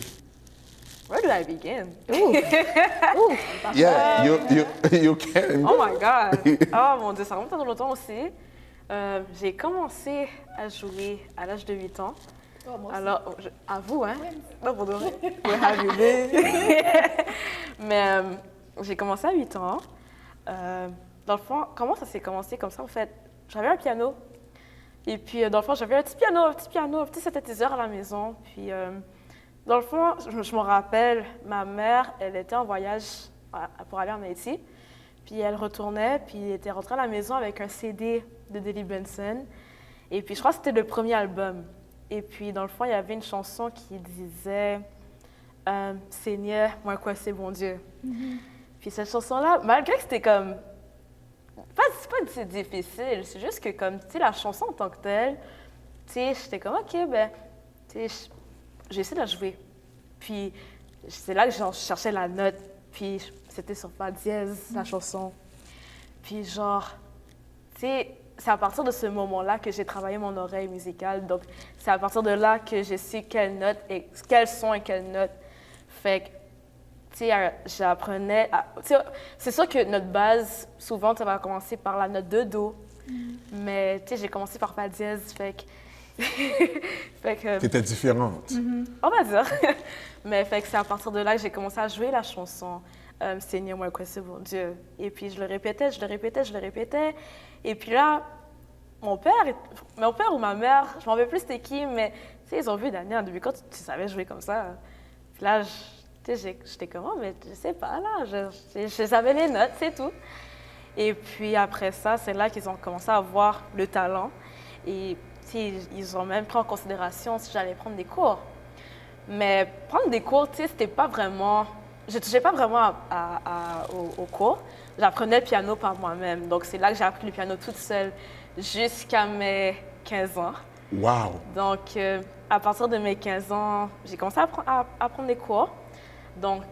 Where do I begin? Yeah, you can. Oh my God! Oh mon Dieu, ça remonte à longtemps aussi. J'ai commencé à jouer à l'âge de 8 ans. Oh, moi aussi. Alors, à vous, hein? Non, pour de vrai. Where have you been? Mais j'ai commencé à 8 ans. Dans le fond, comment ça s'est commencé comme ça, en fait? J'avais un piano. Et puis, dans le fond, j'avais un petit synthétiseur à la maison. Puis, dans le fond, je me rappelle, ma mère, elle était en voyage pour aller en Haïti. Puis, elle retournait, puis elle était rentrée à la maison avec un CD de Dilly Benson. Et puis, je crois que c'était le premier album. Et puis, dans le fond, il y avait une chanson qui disait Seigneur, moi, quoi, c'est bon Dieu. Puis, cette chanson-là, malgré que c'était comme. C'est pas que c'est difficile, c'est juste que, comme, tu sais, la chanson en tant que telle, tu sais, j'étais comme, OK, ben, tu sais, j'ai essayé de la jouer. Puis, c'est là que je cherchais la note. Puis, c'était sur fa dièse, la chanson. Puis, genre, tu sais, c'est à partir de ce moment-là que j'ai travaillé mon oreille musicale. Donc, c'est à partir de là que je sais quelles notes et quels sons et quelles notes. Fait que, tu sais, j'apprenais. C'est sûr que notre base, souvent, ça va commencer par la note de Do. Mais, tu sais, j'ai commencé par fa dièse. Fait que. fait que. T'étais différente. On va dire. Mais, fait que c'est à partir de là que j'ai commencé à jouer la chanson. Seigneur, moi, quoi, c'est bon Dieu. Et puis, je le répétais. Et puis là, mon père ou ma mère, je m'en rappelle plus c'était qui, mais tu sais, ils ont vu Daniel depuis quand tu savais jouer comme ça. Puis là, j'étais comme, oh, mais je sais pas, là, je savais les notes, c'est tout. Et puis après ça, c'est là qu'ils ont commencé à voir le talent. Et tu sais, ils ont même pris en considération si j'allais prendre des cours. Mais prendre des cours, tu sais, c'était pas vraiment. Je touchais pas vraiment au cours. J'apprenais le piano par moi-même. Donc, c'est là que j'ai appris le piano toute seule jusqu'à mes 15 ans. Wow! Donc, à partir de mes 15 ans, j'ai commencé à prendre des cours. Donc,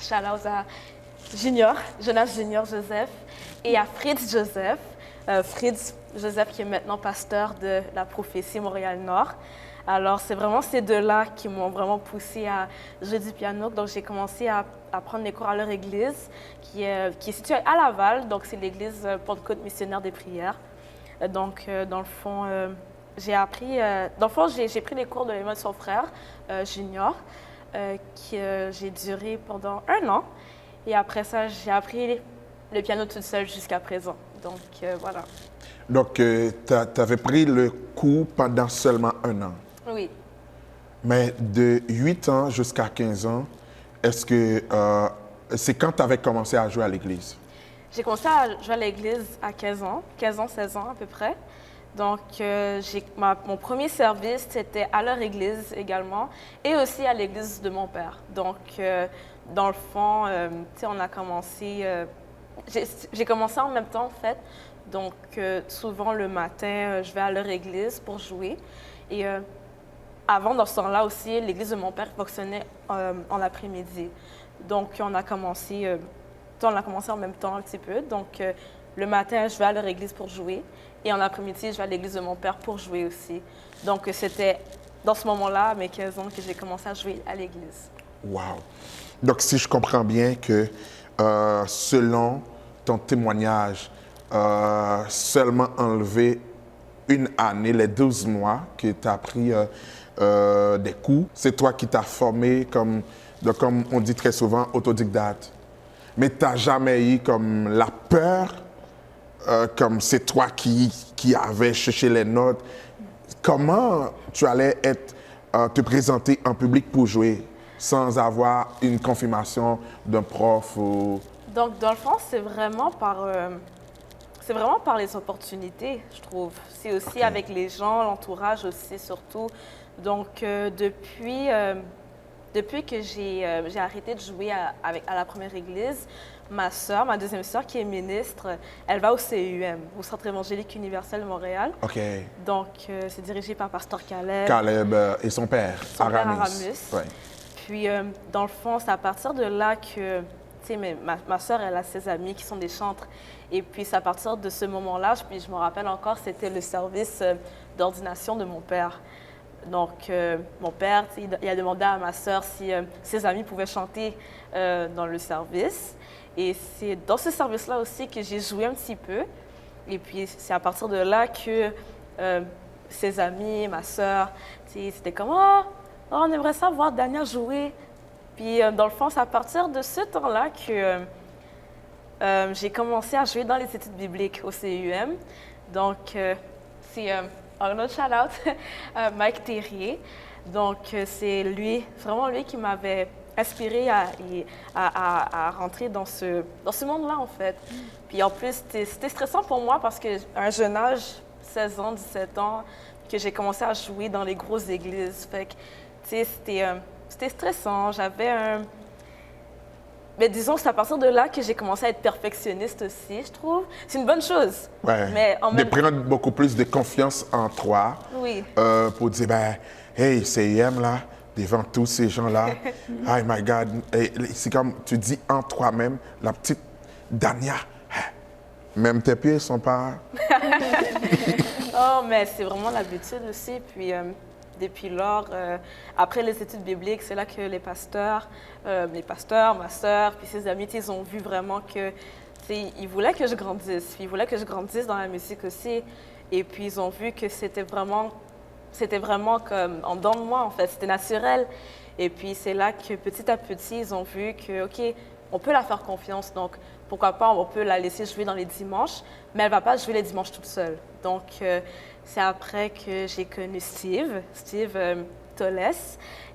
shout-out à Jonas Junior Joseph, et à Fritz Joseph. Fritz Joseph qui est maintenant pasteur de la prophétie Montréal-Nord. Alors, c'est vraiment ces deux-là qui m'ont vraiment poussée à jouer du piano. Donc, j'ai commencé à prendre des cours à leur église, qui est située à Laval. Donc, c'est l'église Pentecôte missionnaire des prières. Donc, dans le fond, j'ai pris des cours de Emmanuel son frère, junior, j'ai duré pendant 1 an. Et après ça, j'ai appris le piano toute seule jusqu'à présent. Donc, voilà. Donc, tu avais pris le cours pendant seulement 1 an. Oui. Mais de 8 ans jusqu'à 15 ans, est-ce que c'est quand tu avais commencé à jouer à l'église? J'ai commencé à jouer à l'église à 16 ans à peu près. Donc, mon premier service, c'était à leur église également et aussi à l'église de mon père. Donc, dans le fond, tu sais, on a commencé... j'ai commencé en même temps, en fait. Donc, souvent, le matin, je vais à leur église pour jouer. Et avant, dans ce temps-là aussi, l'église de mon père fonctionnait en après-midi. Donc, on a commencé en même temps un petit peu. Donc, le matin, je vais à leur église pour jouer. Et en après-midi, je vais à l'église de mon père pour jouer aussi. Donc, c'était dans ce moment-là, à mes 15 ans, que j'ai commencé à jouer à l'église. Wow! Donc, si je comprends bien que selon ton témoignage, seulement enlever 1 année, les 12 mois que tu as pris des cours, c'est toi qui t'as formé comme on dit très souvent, autodidacte. Mais tu n'as jamais eu comme la peur, comme c'est toi qui avais cherché les notes. Comment tu allais te présenter en public pour jouer sans avoir une confirmation d'un prof ou... Donc, dans le fond, c'est vraiment par les opportunités, je trouve. C'est aussi avec les gens, l'entourage aussi, surtout. Donc, depuis que j'ai arrêté de jouer à la première église, ma deuxième sœur, qui est ministre, elle va au CEUM, au Centre évangélique universel de Montréal. OK. Donc, c'est dirigé par Pasteur Caleb. Caleb et son père, Aramis. Ouais. Puis, dans le fond, c'est à partir de là que, tu sais, ma sœur, elle a ses amis qui sont des chantres. Et puis, c'est à partir de ce moment-là, puis je me rappelle encore, c'était le service d'ordination de mon père. Donc, mon père, il a demandé à ma sœur si ses amis pouvaient chanter dans le service. Et c'est dans ce service-là aussi que j'ai joué un petit peu. Et puis, c'est à partir de là que ses amis, ma sœur, c'était comme « Oh, on aimerait ça voir Daniel jouer. » Puis, dans le fond, c'est à partir de ce temps-là que j'ai commencé à jouer dans les études bibliques au CUM. Donc, c'est un autre shout-out, Mike Terrier. Donc, c'est lui, vraiment lui qui m'avait inspiré à rentrer dans ce monde-là, en fait. Puis en plus, c'était stressant pour moi parce qu'à un jeune âge, 16 ans, 17 ans, que j'ai commencé à jouer dans les grosses églises. Fait que, tu sais, c'était stressant. J'avais un... Mais disons que c'est à partir de là que j'ai commencé à être perfectionniste aussi, je trouve. C'est une bonne chose. Ouais. Mais en De même... prendre beaucoup plus de confiance en toi. Oui. Pour dire, ben, hey, CIM, là, devant tous ces gens-là, oh my God, c'est comme tu dis en toi-même, la petite Dania, même tes pieds ne sont pas... Oh, mais c'est vraiment l'habitude aussi. Puis, depuis lors, après les études bibliques, c'est là que les pasteurs, ma sœur, puis ses amis, ils ont vu vraiment que, ils voulaient que je grandisse. Puis, ils voulaient que je grandisse dans la musique aussi. Et puis, ils ont vu que c'était vraiment comme en dedans de moi, en fait. C'était naturel. Et puis, c'est là que petit à petit, ils ont vu que, OK, on peut la faire confiance. Donc, pourquoi pas, on peut la laisser jouer dans les dimanches, mais elle ne va pas jouer les dimanches toute seule. Donc, c'est après que j'ai connu Steve Toles.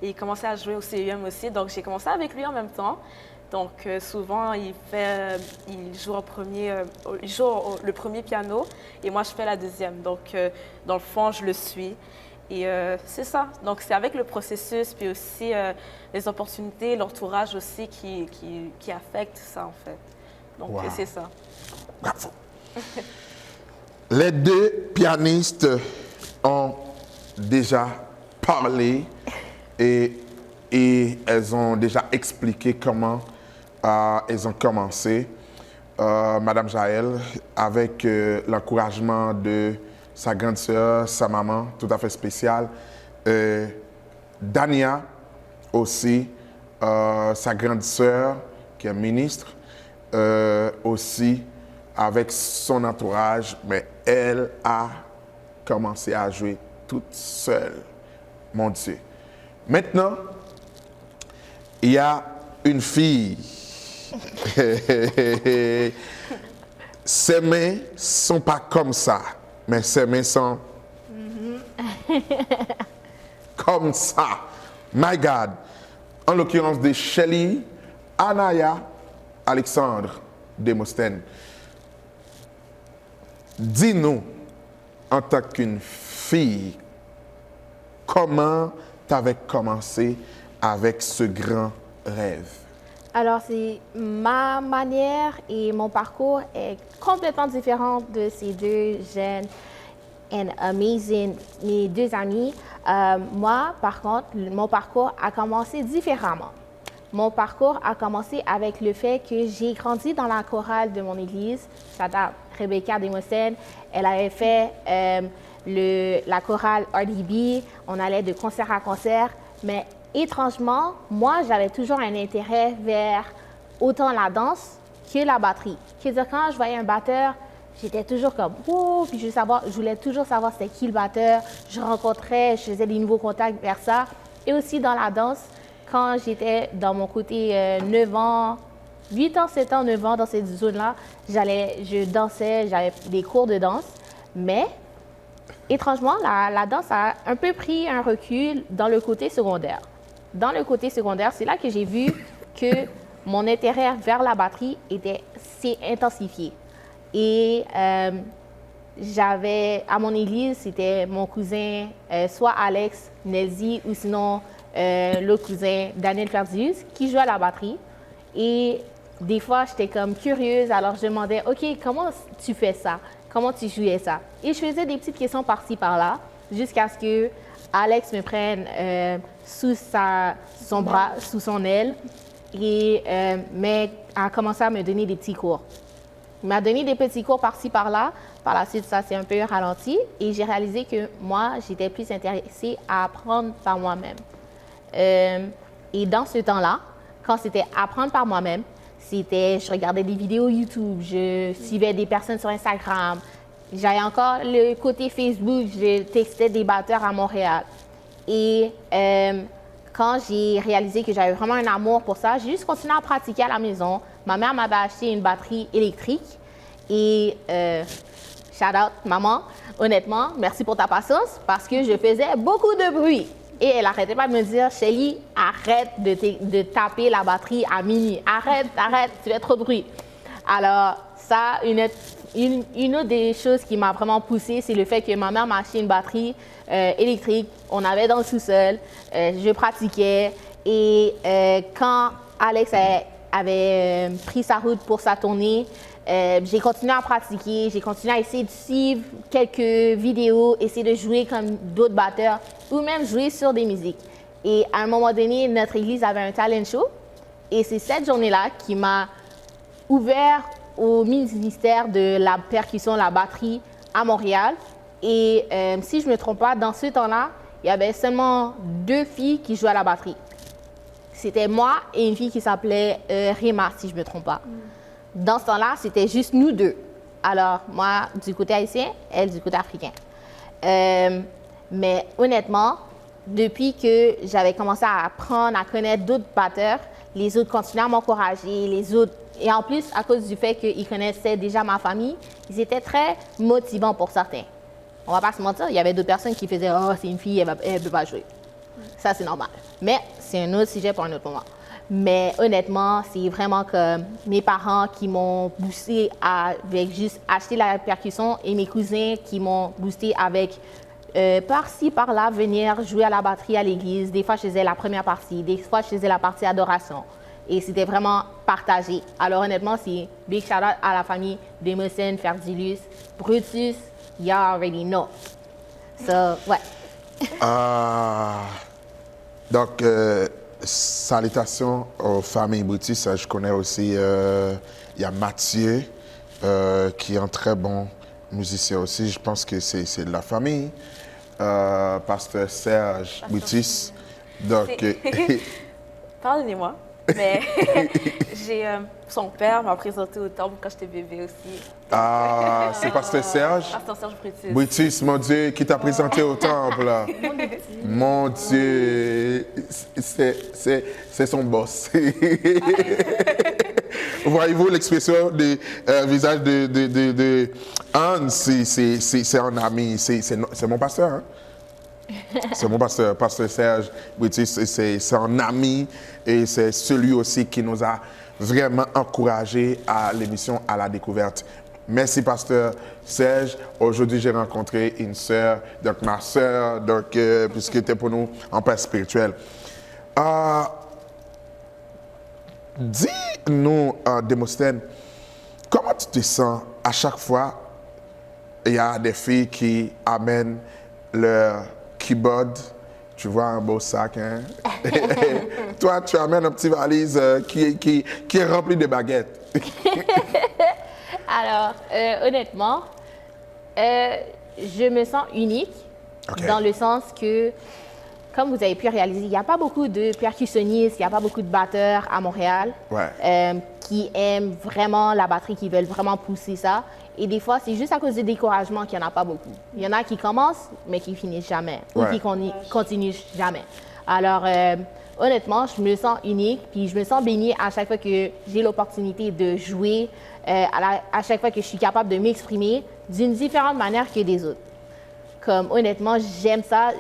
Et il commençait à jouer au CUM aussi. Donc, j'ai commencé avec lui en même temps. Donc, souvent, il joue le premier piano et moi, je fais la deuxième. Donc, dans le fond, je le suis. Et c'est ça. Donc, c'est avec le processus, puis aussi les opportunités, l'entourage aussi qui affectent ça, en fait. Donc, Wow. c'est ça. Bravo. Les deux pianistes ont déjà parlé et elles ont déjà expliqué comment elles ont commencé. Madame Jaël, avec l'encouragement de sa grande sœur, sa maman, tout à fait spéciale. Dania aussi, sa grande sœur, qui est ministre, aussi avec son entourage, mais elle a commencé à jouer toute seule. Mon Dieu. Maintenant, il y a une fille. Ses mains ne sont pas comme ça, mais ses mains sont comme ça. My God. En l'occurrence de Shelly Anaya Alexandre Demosthène. Dis-nous, en tant qu'une fille, comment tu avais commencé avec ce grand rêve? Alors, c'est ma manière et mon parcours est complètement différent de ces deux jeunes and amazing, mes deux amis. Moi, par contre, mon parcours a commencé différemment. Mon parcours a commencé avec le fait que j'ai grandi dans la chorale de mon église. J'adore Rebecca Demosthène. Elle avait fait la chorale RDB. On allait de concert à concert. Mais étrangement, moi, j'avais toujours un intérêt vers autant la danse que la batterie. C'est-à-dire, quand je voyais un batteur, j'étais toujours comme « wow », puis je voulais toujours savoir c'était qui le batteur. Je faisais des nouveaux contacts vers ça. Et aussi dans la danse, quand j'étais dans mon côté 9 ans, 8 ans, 7 ans, 9 ans, dans cette zone-là, je dansais, j'avais des cours de danse. Mais, étrangement, la danse a un peu pris un recul dans le côté secondaire. Dans le côté secondaire, c'est là que j'ai vu que mon intérêt vers la batterie s'est intensifié. Et à mon église, c'était mon cousin, soit Alex Nelzi, ou sinon l'autre cousin, Daniel Ferdius, qui jouait à la batterie. Et des fois, j'étais comme curieuse, alors je demandais, OK, comment tu fais ça? Comment tu jouais ça? Et je faisais des petites questions par-ci, par-là, jusqu'à ce que Alex me prenne sous son bras, sous son aile, et a commencé à me donner des petits cours. Il m'a donné des petits cours par-ci, par-là. Par la suite, ça s'est un peu ralenti et j'ai réalisé que moi, j'étais plus intéressée à apprendre par moi-même. Et dans ce temps-là, quand c'était apprendre par moi-même, je regardais des vidéos YouTube, je suivais des personnes sur Instagram. J'avais encore le côté Facebook, je textais des batteurs à Montréal. Et quand j'ai réalisé que j'avais vraiment un amour pour ça, j'ai juste continué à pratiquer à la maison. Ma mère m'avait acheté une batterie électrique et shout out, maman, honnêtement, merci pour ta patience parce que je faisais beaucoup de bruit. Et elle n'arrêtait pas de me dire, Shelly, arrête de taper la batterie à minuit. Arrête, tu fais trop de bruit. Alors, ça, une autre des choses qui m'a vraiment poussée, c'est le fait que ma mère m'a acheté une batterie électrique. On avait dans le sous-sol, je pratiquais. Et quand Alex avait pris sa route pour sa tournée, j'ai continué à pratiquer, j'ai continué à essayer de suivre quelques vidéos, essayer de jouer comme d'autres batteurs ou même jouer sur des musiques. Et à un moment donné, notre église avait un talent show et c'est cette journée-là qui m'a ouvert au ministère de la percussion, la batterie à Montréal. Et si je ne me trompe pas, dans ce temps-là, il y avait seulement 2 filles qui jouaient à la batterie. C'était moi et une fille qui s'appelait Rima, si je ne me trompe pas. Dans ce temps-là, c'était juste nous 2. Alors, moi, du côté haïtien, elle, du côté africain. Mais honnêtement, depuis que j'avais commencé à apprendre, à connaître d'autres batteurs, les autres continuaient à m'encourager, les autres... Et en plus, à cause du fait qu'ils connaissaient déjà ma famille, ils étaient très motivants pour certains. On va pas se mentir, il y avait d'autres personnes qui faisaient « Oh, c'est une fille, elle ne peut pas jouer. » Ça, c'est normal. Mais c'est un autre sujet pour un autre moment. Mais honnêtement, c'est vraiment comme mes parents qui m'ont boosté avec juste acheter la percussion et mes cousins qui m'ont boosté avec par-ci, par-là, venir jouer à la batterie à l'église. Des fois, je faisais la première partie, des fois, je faisais la partie adoration. Et c'était vraiment partagé. Alors honnêtement, c'est big shout out à la famille d'Emerson, Ferdilus, Brutus, you already know. So, ouais. Donc, salutations aux familles Brutus. Je connais aussi, il y a Mathieu, qui est un très bon musicien aussi. Je pense que c'est de la famille. Pasteur Serge Brutus. Donc, pardonnez-moi, mais son père m'a présenté au temple quand j'étais bébé aussi. Ah, c'est Pasteur Serge? Pasteur Serge Brutus. Brutus, mon Dieu, qui t'a présenté au temple. Mon Dieu, c'est son boss. Voyez-vous l'expression du visage de Anne, c'est un ami, c'est mon pasteur. Hein? C'est mon pasteur, Pasteur Serge Brutus, c'est un ami et c'est celui aussi qui nous a vraiment encouragés à l'émission À la découverte. Merci, Pasteur Serge. Aujourd'hui, j'ai rencontré une sœur, donc ma sœur, puisque tu es pour nous en père spirituel. Dis-nous, Démosthène, comment tu te sens à chaque fois il y a des filles qui amènent leur keyboard, tu vois, un beau sac, hein? Toi, tu amènes un petit valise qui est rempli de baguettes. Alors, honnêtement, je me sens unique dans le sens que, comme vous avez pu réaliser, il n'y a pas beaucoup de percussionnistes, il n'y a pas beaucoup de batteurs à Montréal qui aiment vraiment la batterie, qui veulent vraiment pousser ça. Et des fois, c'est juste à cause du découragement qu'il n'y en a pas beaucoup. Il y en a qui commencent, mais qui finissent jamais, ou qui continuent jamais. Alors, honnêtement, je me sens unique, puis je me sens bénie à chaque fois que j'ai l'opportunité de jouer, à chaque fois que je suis capable de m'exprimer d'une différente manière que des autres. Comme, honnêtement, j'aime ça.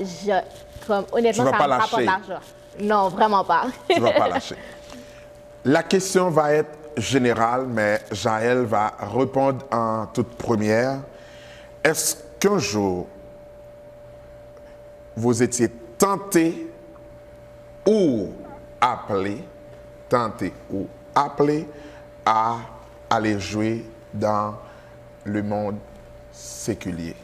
Honnêtement, ça me rapporte de l'argent. Non, vraiment pas. Tu ne vas pas lâcher. La question va être générale, mais Jaël va répondre en toute première. Est-ce qu'un jour, vous étiez tenté ou appelé à aller jouer dans le monde séculier?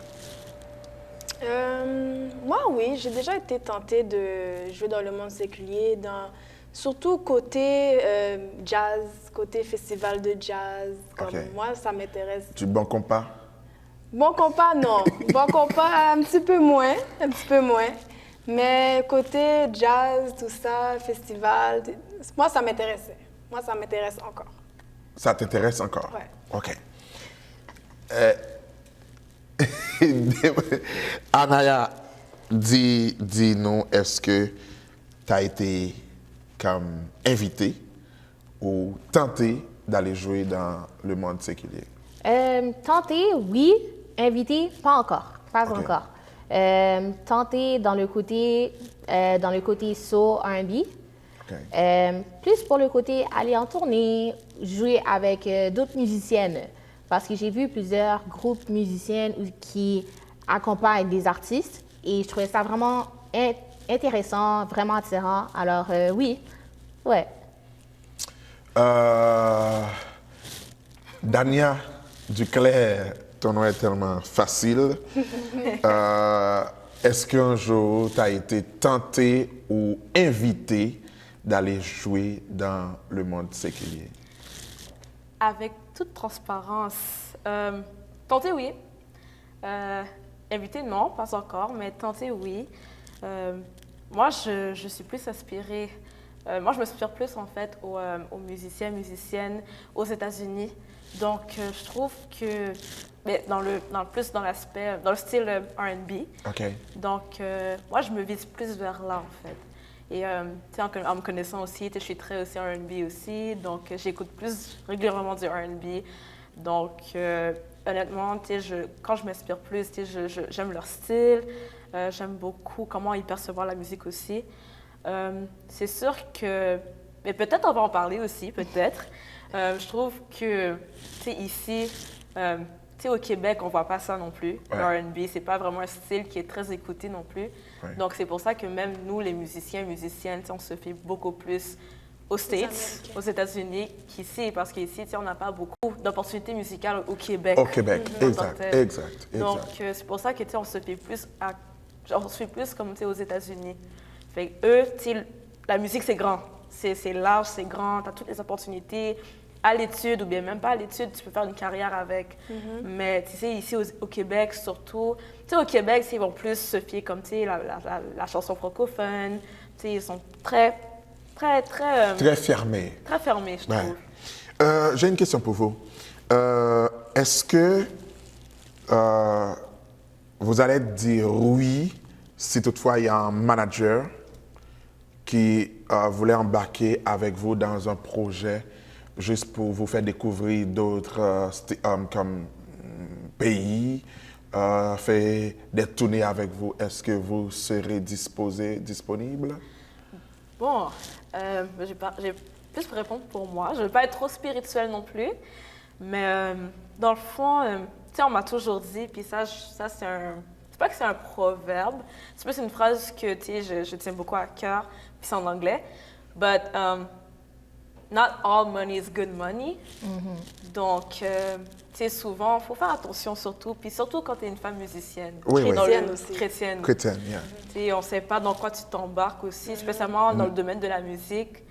Moi, oui, j'ai déjà été tentée de jouer dans le monde séculier, surtout côté jazz, côté festival de jazz. Moi, ça m'intéresse. Du bon compas? Bon compas, non. Bon compas, un petit peu moins. Mais côté jazz, tout ça, festival, moi, ça m'intéressait. Moi, ça m'intéresse encore. Ça t'intéresse encore? Oui. OK. Anaya, dis-nous, est-ce que tu as été comme invité ou tenté d'aller jouer dans le monde séculier? Tenter, oui. Inviter, pas encore. Pas Ok. encore. Tenter dans le côté soul R&B. OK. Plus pour le côté aller en tournée, jouer avec d'autres musiciennes. Parce que j'ai vu plusieurs groupes musiciennes qui accompagnent des artistes et je trouvais ça vraiment intéressant, vraiment attirant. Alors oui, ouais. Dania Duclair, ton nom est tellement facile. Est-ce qu'un jour, tu as été tenté ou invité d'aller jouer dans le monde séculier? Avec toute transparence, tenter oui. Inviter non, pas encore, mais tenter oui. Moi, je suis plus inspirée. Moi, je m'inspire plus en fait aux musiciens, musiciennes aux États-Unis. Donc, je trouve que, mais dans le style R&B. OK. Donc, moi, je me vise plus vers là en fait. Et tu sais, en me connaissant aussi, je suis très aussi R&B aussi, donc j'écoute plus régulièrement du R&B. Donc, honnêtement, tu sais, quand je m'inspire plus, tu sais, j'aime leur style, j'aime beaucoup comment ils perçoivent la musique aussi. C'est sûr que, mais peut-être on va en parler aussi, peut-être. Je trouve que, tu sais, ici, tu sais, au Québec, on voit pas ça non plus. Ouais. Le R&B, c'est pas vraiment un style qui est très écouté non plus. Ouais. Donc, c'est pour ça que même nous, les musiciens, musiciennes, tu sais, on se fait beaucoup plus aux States, Américains. aux États-Unis qu'ici, parce qu'ici, tu sais, on n'a pas beaucoup d'opportunités musicales au Québec. Au Québec, en tant que exact, tel. exact, Donc, exact. c'est pour ça que, tu sais, on se fait plus comme, tu sais, aux États-Unis. Fait que eux, tu sais, la musique, c'est grand. C'est large, c'est grand, tu as toutes les opportunités. À l'étude, ou bien même pas à l'étude, tu peux faire une carrière avec. Mais tu sais, ici au Québec, surtout, tu sais, au Québec, ils vont plus se fier comme, tu sais, la chanson francophone. Tu sais, ils sont très Très fermé. très fermés, je Ouais. trouve. J'ai une question pour vous. Est-ce que vous allez dire oui si toutefois il y a un manager qui voulait embarquer avec vous dans un projet juste pour vous faire découvrir d'autres pays, faire des tournées avec vous? Est-ce que vous serez disponible? Bon, j'ai plus pour répondre pour moi. Je ne veux pas être trop spirituelle non plus. Mais dans le fond, tu sais, on m'a toujours dit, puis ça c'est un... C'est pas que c'est un proverbe, c'est plus une phrase que, tu sais, je tiens beaucoup à cœur, puis c'est en anglais. But not all money is good money. Donc, tu sais, souvent, il faut faire attention surtout, puis surtout quand tu es une femme musicienne. Oui, qui est oui. dans le- Chrétienne aussi. Chrétienne. Chrétienne, yeah. Tu sais, on ne sait pas dans quoi tu t'embarques aussi, spécialement dans le domaine de la musique.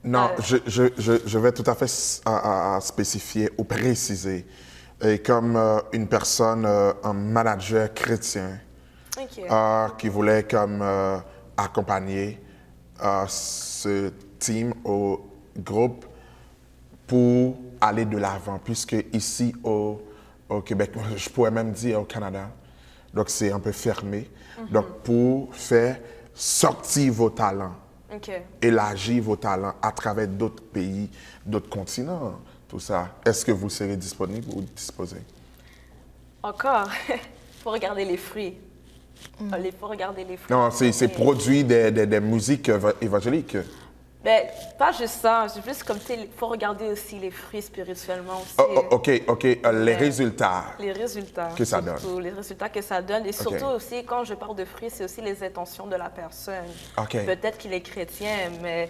Non, je vais tout à fait à spécifier ou préciser. Et comme une personne, un manager chrétien OK. qui voulait comme accompagner ce team au groupe pour aller de l'avant, puisque ici au Québec, je pourrais même dire au Canada, donc c'est un peu fermé. Donc pour faire sortir vos talents, OK. élargir vos talents à travers d'autres pays, d'autres continents, tout ça. Est-ce que vous serez disponible ou disposé? Encore, il faut regarder les fruits. Il faut regarder les fruits. Non, c'est produit des musiques évangéliques. Ben, pas juste ça, c'est plus comme, tu sais, il faut regarder aussi les fruits spirituellement aussi. OK. Les résultats. Les résultats. Que ça surtout, donne. Les résultats que ça donne. Et surtout aussi, quand je parle de fruits, c'est aussi les intentions de la personne. OK. Peut-être qu'il est chrétien, mais...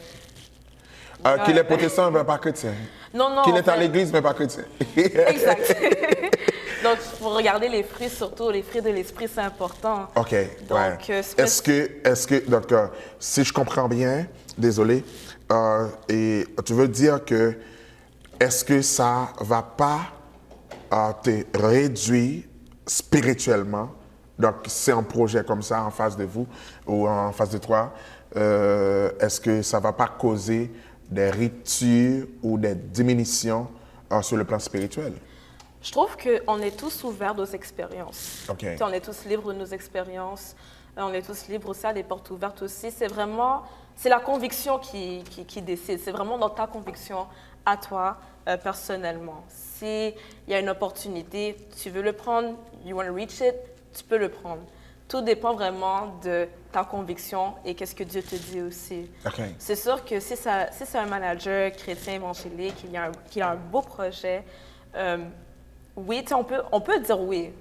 Qu'il est protestant, mais pas chrétien. Non, Qu'il en est à fait- l'église, mais pas chrétien. Exact. Donc, pour regarder les fruits, surtout les fruits de l'esprit, c'est important. OK, Donc, ouais. c'est Est-ce que, donc, si je comprends bien, désolé, et tu veux dire que, est-ce que ça va pas te réduire spirituellement? Donc, c'est un projet comme ça en face de vous ou en face de toi, est-ce que ça va pas causer des ruptures ou des diminutions sur le plan spirituel? Je trouve qu'on est tous ouverts aux expériences. OK. Tu sais, on est tous libres de nos expériences. On est tous libres aussi, à des portes ouvertes aussi. C'est la conviction qui décide. C'est vraiment dans ta conviction à toi, personnellement. S'il y a une opportunité, tu veux le prendre, you want to reach it, tu peux le prendre. Tout dépend vraiment de ta conviction et qu'est-ce que Dieu te dit aussi. Okay. C'est sûr que si c'est un manager chrétien évangélique, qui a un beau projet, oui, on peut dire oui.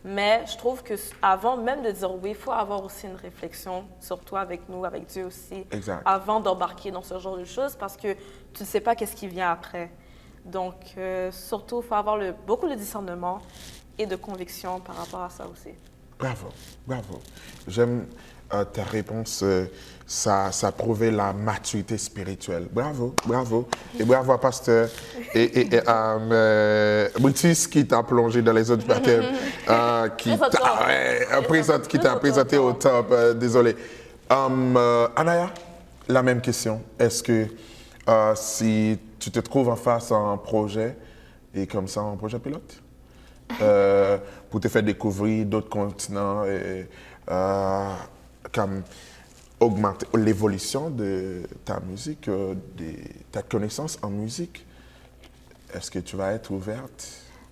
Mais je trouve qu'avant même de dire oui, il faut avoir aussi une réflexion sur toi, avec nous, avec Dieu aussi, exact. Avant d'embarquer dans ce genre de choses, parce que tu ne sais pas qu'est-ce qui vient après. Donc, surtout, il faut avoir beaucoup de discernement et de conviction par rapport à ça aussi. Bravo, bravo. J'aime ta réponse. Ça prouvait la maturité spirituelle. Bravo, bravo. Et bravo à Pasteur et Brutus qui t'a plongé dans les autres baptêmes, qui t'a présenté au top. Désolé. Anaya, la même question. Est-ce que si tu te trouves en face à un projet, et comme ça, un projet pilote, pour te faire découvrir d'autres continents et comme augmenter l'évolution de ta musique, de ta connaissance en musique, est-ce que tu vas être ouverte?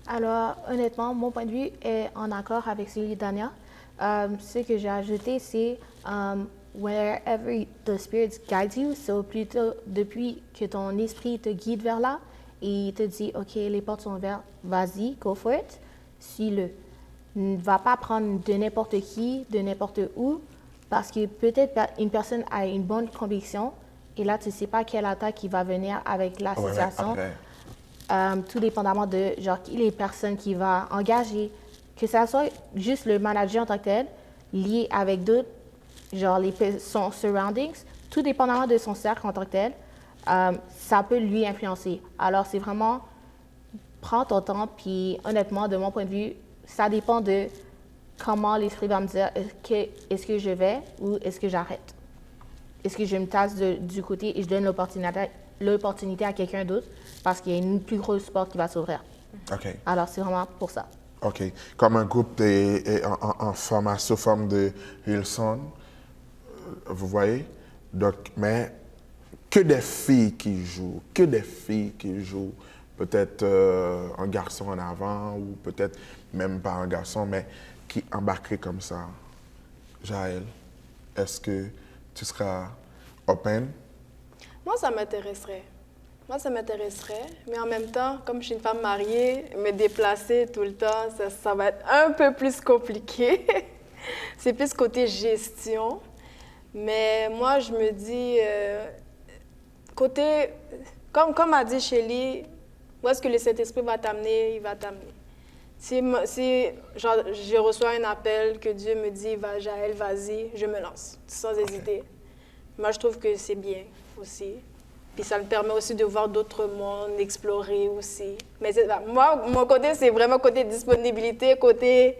Alors, honnêtement, mon point de vue est en accord avec celui d'Ania. Ce que j'ai ajouté, c'est wherever the Spirit guides you, c'est plutôt depuis que ton esprit te guide vers là et il te dit, OK, les portes sont ouvertes, vas-y, go for it, suis-le. Ne va pas prendre de n'importe qui, de n'importe où, parce que peut-être une personne a une bonne conviction et là, tu ne sais pas quelle attaque qui va venir avec la situation. Tout dépendamment de genre les personnes qui va engager, que ça soit juste le manager en tant que tel, lié avec d'autres, genre son surroundings, tout dépendamment de son cercle en tant que tel, ça peut lui influencer. Alors, c'est vraiment, prends ton temps, puis honnêtement, de mon point de vue, ça dépend de comment l'esprit va me dire, est-ce que je vais ou est-ce que j'arrête? Est-ce que je me tasse du côté et je donne l'opportunité à quelqu'un d'autre parce qu'il y a une plus grosse porte qui va s'ouvrir. OK. Alors, c'est vraiment pour ça. OK. Comme un groupe est en formation, forme de Hillsong, vous voyez? Donc, mais que des filles qui jouent, peut-être un garçon en avant ou peut-être même pas un garçon, mais qui embarquerait comme ça. Jaël, est-ce que tu seras open? Moi, ça m'intéresserait. Mais en même temps, comme je suis une femme mariée, me déplacer tout le temps, ça va être un peu plus compliqué. C'est plus côté gestion. Mais moi, je me dis, côté, comme a dit Shelly, où est-ce que le Saint-Esprit va t'amener, il va t'amener. Si genre, je reçois un appel que Dieu me dit, va, Jaël, vas-y, je me lance, sans hésiter. Moi, je trouve que c'est bien aussi. Puis ça me permet aussi de voir d'autres mondes, d'explorer aussi. Mais moi, mon côté, c'est vraiment côté disponibilité, côté...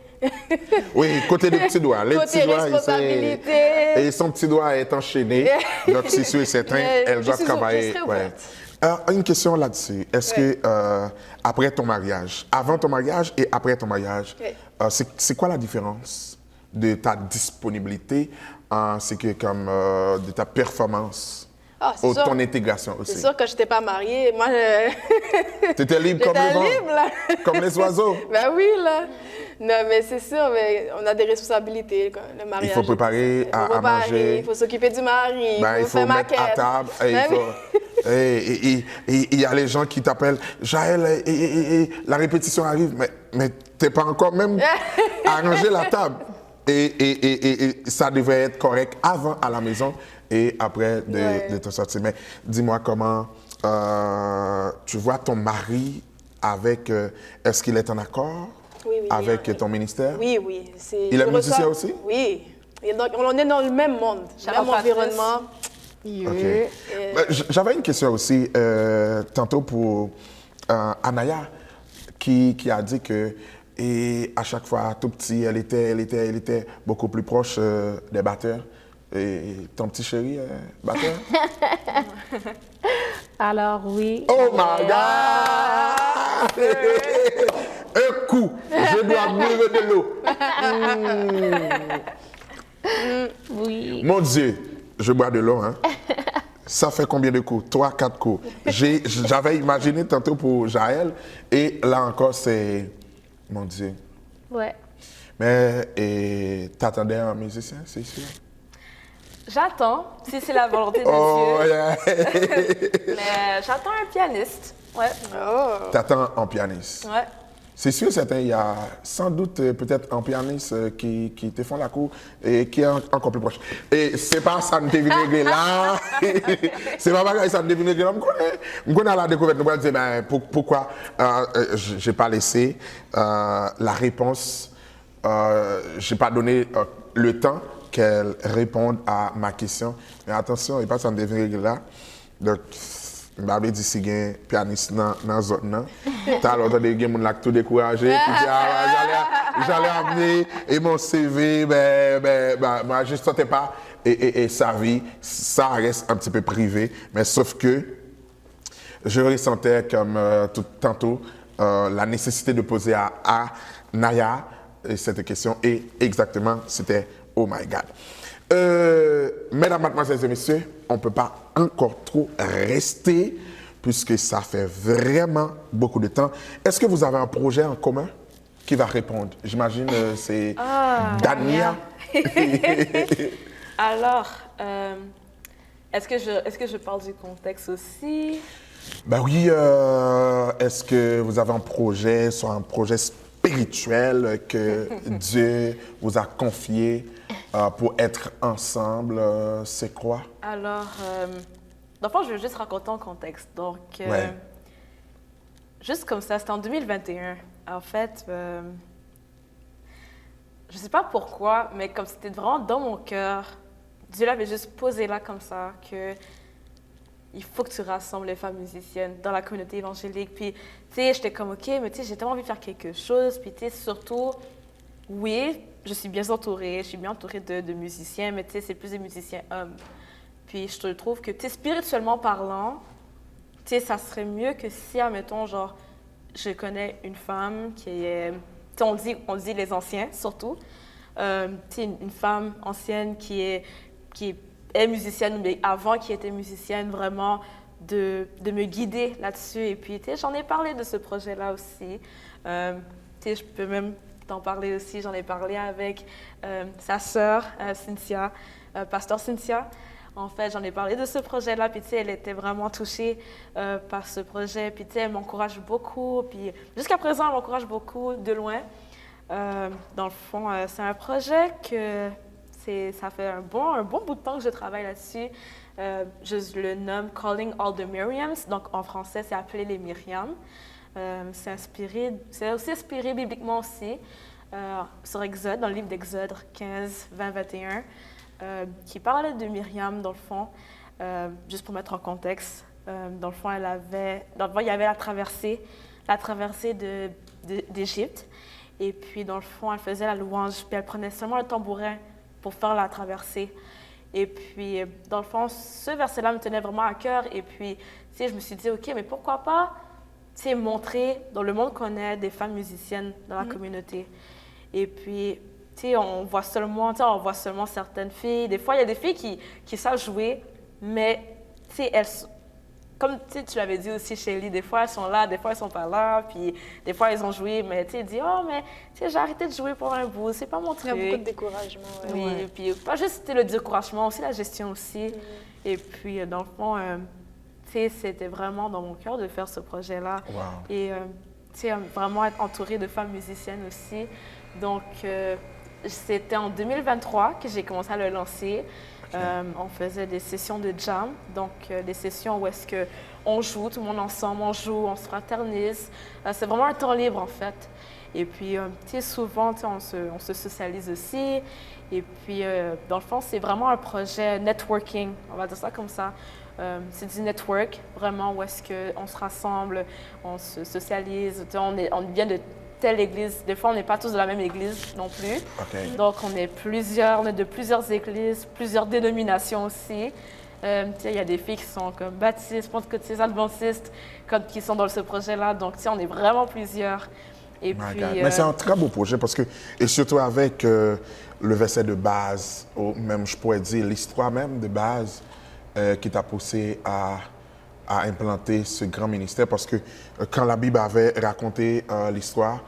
Oui, côté des petits doigts. Les côté petits doigts, responsabilité. Et son petit doigt est enchaîné. Donc, c'est sûr et certain, elle doit travailler. Ouais. Une question là-dessus. Est-ce que après ton mariage, avant ton mariage et après ton mariage, c'est quoi la différence de ta disponibilité ainsi que comme de ta performance? Ton intégration aussi. C'est sûr que je n'étais pas mariée. Moi, tu étais libre comme les vents, comme les oiseaux. Ben oui, là. Non, mais c'est sûr, mais on a des responsabilités. Le mariage, il faut préparer à manger. Il faut s'occuper du mari. Il faut mettre à table. Et il y a les gens qui t'appellent, Jaël, la répétition arrive, mais tu n'es pas encore même arrangé la table. Et ça devrait être correct avant à la maison et après de te sortir. Mais dis-moi comment tu vois ton mari avec... est-ce qu'il est en accord avec ton ministère? Oui, oui. Il est musicien aussi? Oui. Et donc, on est dans le même monde, le même environnement. Okay. J'avais une question aussi, tantôt pour Anaya, qui a dit que et à chaque fois, tout petit, elle était beaucoup plus proche des batteurs. Et ton petit chéri, batteur? Alors, oui. Oh my God! Un coup, je dois boire de l'eau. Oui. Mon Dieu, je bois de l'eau, hein. Ça fait combien de coups? 3, 4 coups. J'avais imaginé tantôt pour Jaël, et là encore, c'est... Mon Dieu. Ouais. Mais t'attendais un musicien, c'est sûr? J'attends, si c'est la volonté de Oh, Dieu. yeah. Mais j'attends un pianiste. Ouais. Oh! T'attends un pianiste. Ouais. C'est sûr, certain, il y a sans doute peut-être un pianiste qui te font la cour et qui est encore plus proche. Et c'est pas ça ne devine régler là. C'est pas pareil, ça ne devine régler là. Je connais la découverte. Nous allons dire, ben, pourquoi je n'ai pas laissé la réponse, je n'ai pas donné le temps qu'elle réponde à ma question. Mais attention, il n'y a pas ça ne devine régler là. Donc, je m'avais dit si il y a un pianiste dans la zone. T'as l'autre des gens qui tout découragé. J'allais amener et mon CV, moi je ne sentais pas. Et sa vie, ça reste un petit peu privé. Mais sauf que je ressentais comme tantôt la nécessité de poser à Naya cette question. Et exactement, c'était oh my God. Mesdames, mademoiselles et messieurs, on ne peut pas encore trop rester puisque ça fait vraiment beaucoup de temps. Est-ce que vous avez un projet en commun qui va répondre? J'imagine c'est Dania. Alors, est-ce que je parle du contexte aussi? Ben oui, est-ce que vous avez un projet, soit un projet spirituel que Dieu vous a confié pour être ensemble, c'est quoi? Alors, dans le fond, je vais juste raconter un contexte. Donc, Ouais. juste comme ça, c'était en 2021. En fait, je ne sais pas pourquoi, mais comme c'était vraiment dans mon cœur, Dieu l'avait juste posé là comme ça, que il faut que tu rassembles les femmes musiciennes dans la communauté évangélique. Puis, tu sais, j'étais comme, OK, mais tu sais, j'ai tellement envie de faire quelque chose. Puis, tu sais, surtout, oui, je suis bien entourée de musiciens, mais tu sais, c'est plus des musiciens hommes. Puis, je te trouve que, tu sais, spirituellement parlant, tu sais, ça serait mieux que si, admettons, genre, je connais une femme qui est, tu sais, on dit les anciens, surtout, tu sais, une femme ancienne qui est musicienne, mais avant qui était musicienne, vraiment de me guider là-dessus. Et puis, tu sais, j'en ai parlé de ce projet-là aussi. Tu sais, je peux même t'en parler aussi. J'en ai parlé avec sa sœur, Cynthia, pasteur Cynthia. En fait, j'en ai parlé de ce projet-là, puis tu sais, elle était vraiment touchée par ce projet. Puis tu sais, elle m'encourage beaucoup. Puis jusqu'à présent, elle m'encourage beaucoup de loin. Dans le fond, c'est un projet que ça fait un bon bout de temps que je travaille là-dessus. Je le nomme Calling All the Miriams. Donc, en français, c'est appelé les Myriam. C'est aussi inspiré bibliquement aussi sur Exode, dans le livre d'Exode 15, 20, 21, qui parlait de Myriam, dans le fond, juste pour mettre en contexte. Dans le fond, il y avait la traversée d'Égypte. Et puis, dans le fond, elle faisait la louange, puis elle prenait seulement le tambourin pour faire la traversée. Et puis, dans le fond, ce verset-là me tenait vraiment à cœur. Et puis, tu sais, je me suis dit, OK, mais pourquoi pas, tu sais, montrer, dans le monde connaît des femmes musiciennes dans la communauté. Et puis, tu sais, on voit seulement certaines filles. Des fois, il y a des filles qui savent jouer, mais, tu sais, comme tu l'avais dit aussi, Shelly, des fois elles sont là, des fois elles sont pas là, puis des fois elles ont joué, mais tu sais, dit oh mais tu sais j'ai arrêté de jouer pour un bout, c'est pas mon truc. Il y a beaucoup de découragement. Ouais. Oui, Ouais. puis pas juste le découragement, aussi la gestion aussi. Et puis dans le fond, tu sais, c'était vraiment dans mon cœur de faire ce projet-là. Wow. Et tu sais, vraiment être entourée de femmes musiciennes aussi. Donc c'était en 2023 que j'ai commencé à le lancer. On faisait des sessions de jam, donc des sessions où est-ce qu'on joue, tout le monde ensemble, on joue, on se fraternise. C'est vraiment un temps libre en fait. Et puis, tu sais, souvent, tu sais, on se socialise aussi. Et puis, dans le fond, c'est vraiment un projet networking, on va dire ça comme ça. C'est du network, vraiment, où est-ce qu'on se rassemble, on se socialise. Tu sais, on vient de telle église. Des fois, on n'est pas tous de la même église non plus. Okay. Donc, on est de plusieurs églises, plusieurs dénominations aussi. Il y a des filles qui sont comme baptistes, pentecôtistes, adventistes, qui sont dans ce projet-là. Donc, on est vraiment plusieurs. Et My puis, God. Mais c'est un très beau projet parce que, et surtout avec le verset de base, ou même je pourrais dire l'histoire même de base qui t'a poussé à implanter ce grand ministère. Parce que quand la Bible avait raconté l'histoire,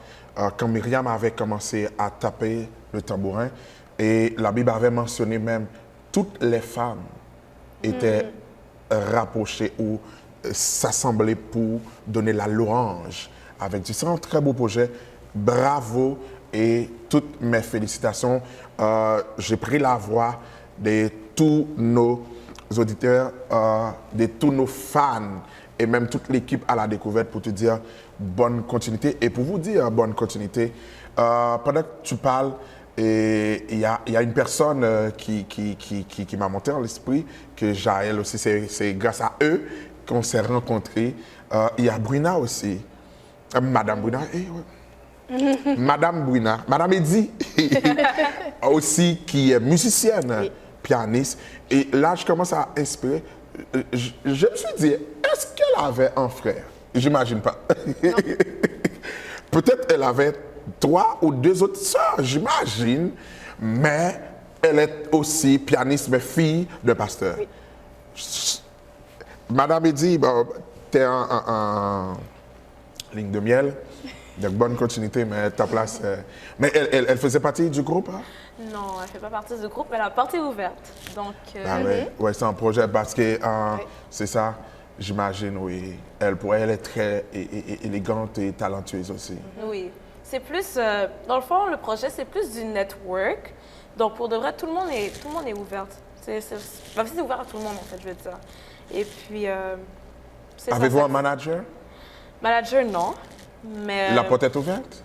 quand Myriam avait commencé à taper le tambourin, et la Bible avait mentionné même toutes les femmes étaient rapprochées ou s'assembler pour donner la louange avec Dieu. C'est un très beau projet. Bravo et toutes mes félicitations. J'ai pris la voix de tous nos auditeurs, de tous nos fans et même toute l'équipe à la découverte pour te dire bonne continuité. Et pour vous dire bonne continuité, pendant que tu parles, et il y a une personne qui m'a monté dans l'esprit, que Jaël aussi, c'est grâce à eux qu'on s'est rencontrés. Il y a Bruna aussi, Madame Bruna, Madame Bruna, Madame Eddy, aussi qui est musicienne, pianiste. Et là, je commence à inspirer. Je me suis dit, est-ce qu'elle avait un frère? J'imagine pas. Peut-être elle avait 3 ou 2 autres sœurs, j'imagine, mais elle est aussi pianiste, mais fille de pasteur. Oui. Madame Eddy, bon, tu es en ligne de miel, donc bonne continuité, mais ta place. Mais elle faisait partie du groupe? Hein? non, elle ne fait pas partie du groupe, mais la porte est ouverte. Donc, Ah ouais, c'est un projet parce que c'est ça, j'imagine, oui. Elle est très élégante et talentueuse aussi. oui. C'est plus, dans le fond, le projet, c'est plus du network. Donc, pour de vrai, tout le monde est ouvert. C'est ouvert à tout le monde, en fait, je veux dire. Et puis, c'est ça. Avez-vous un manager? Manager, non. Mais... La porte est ouverte?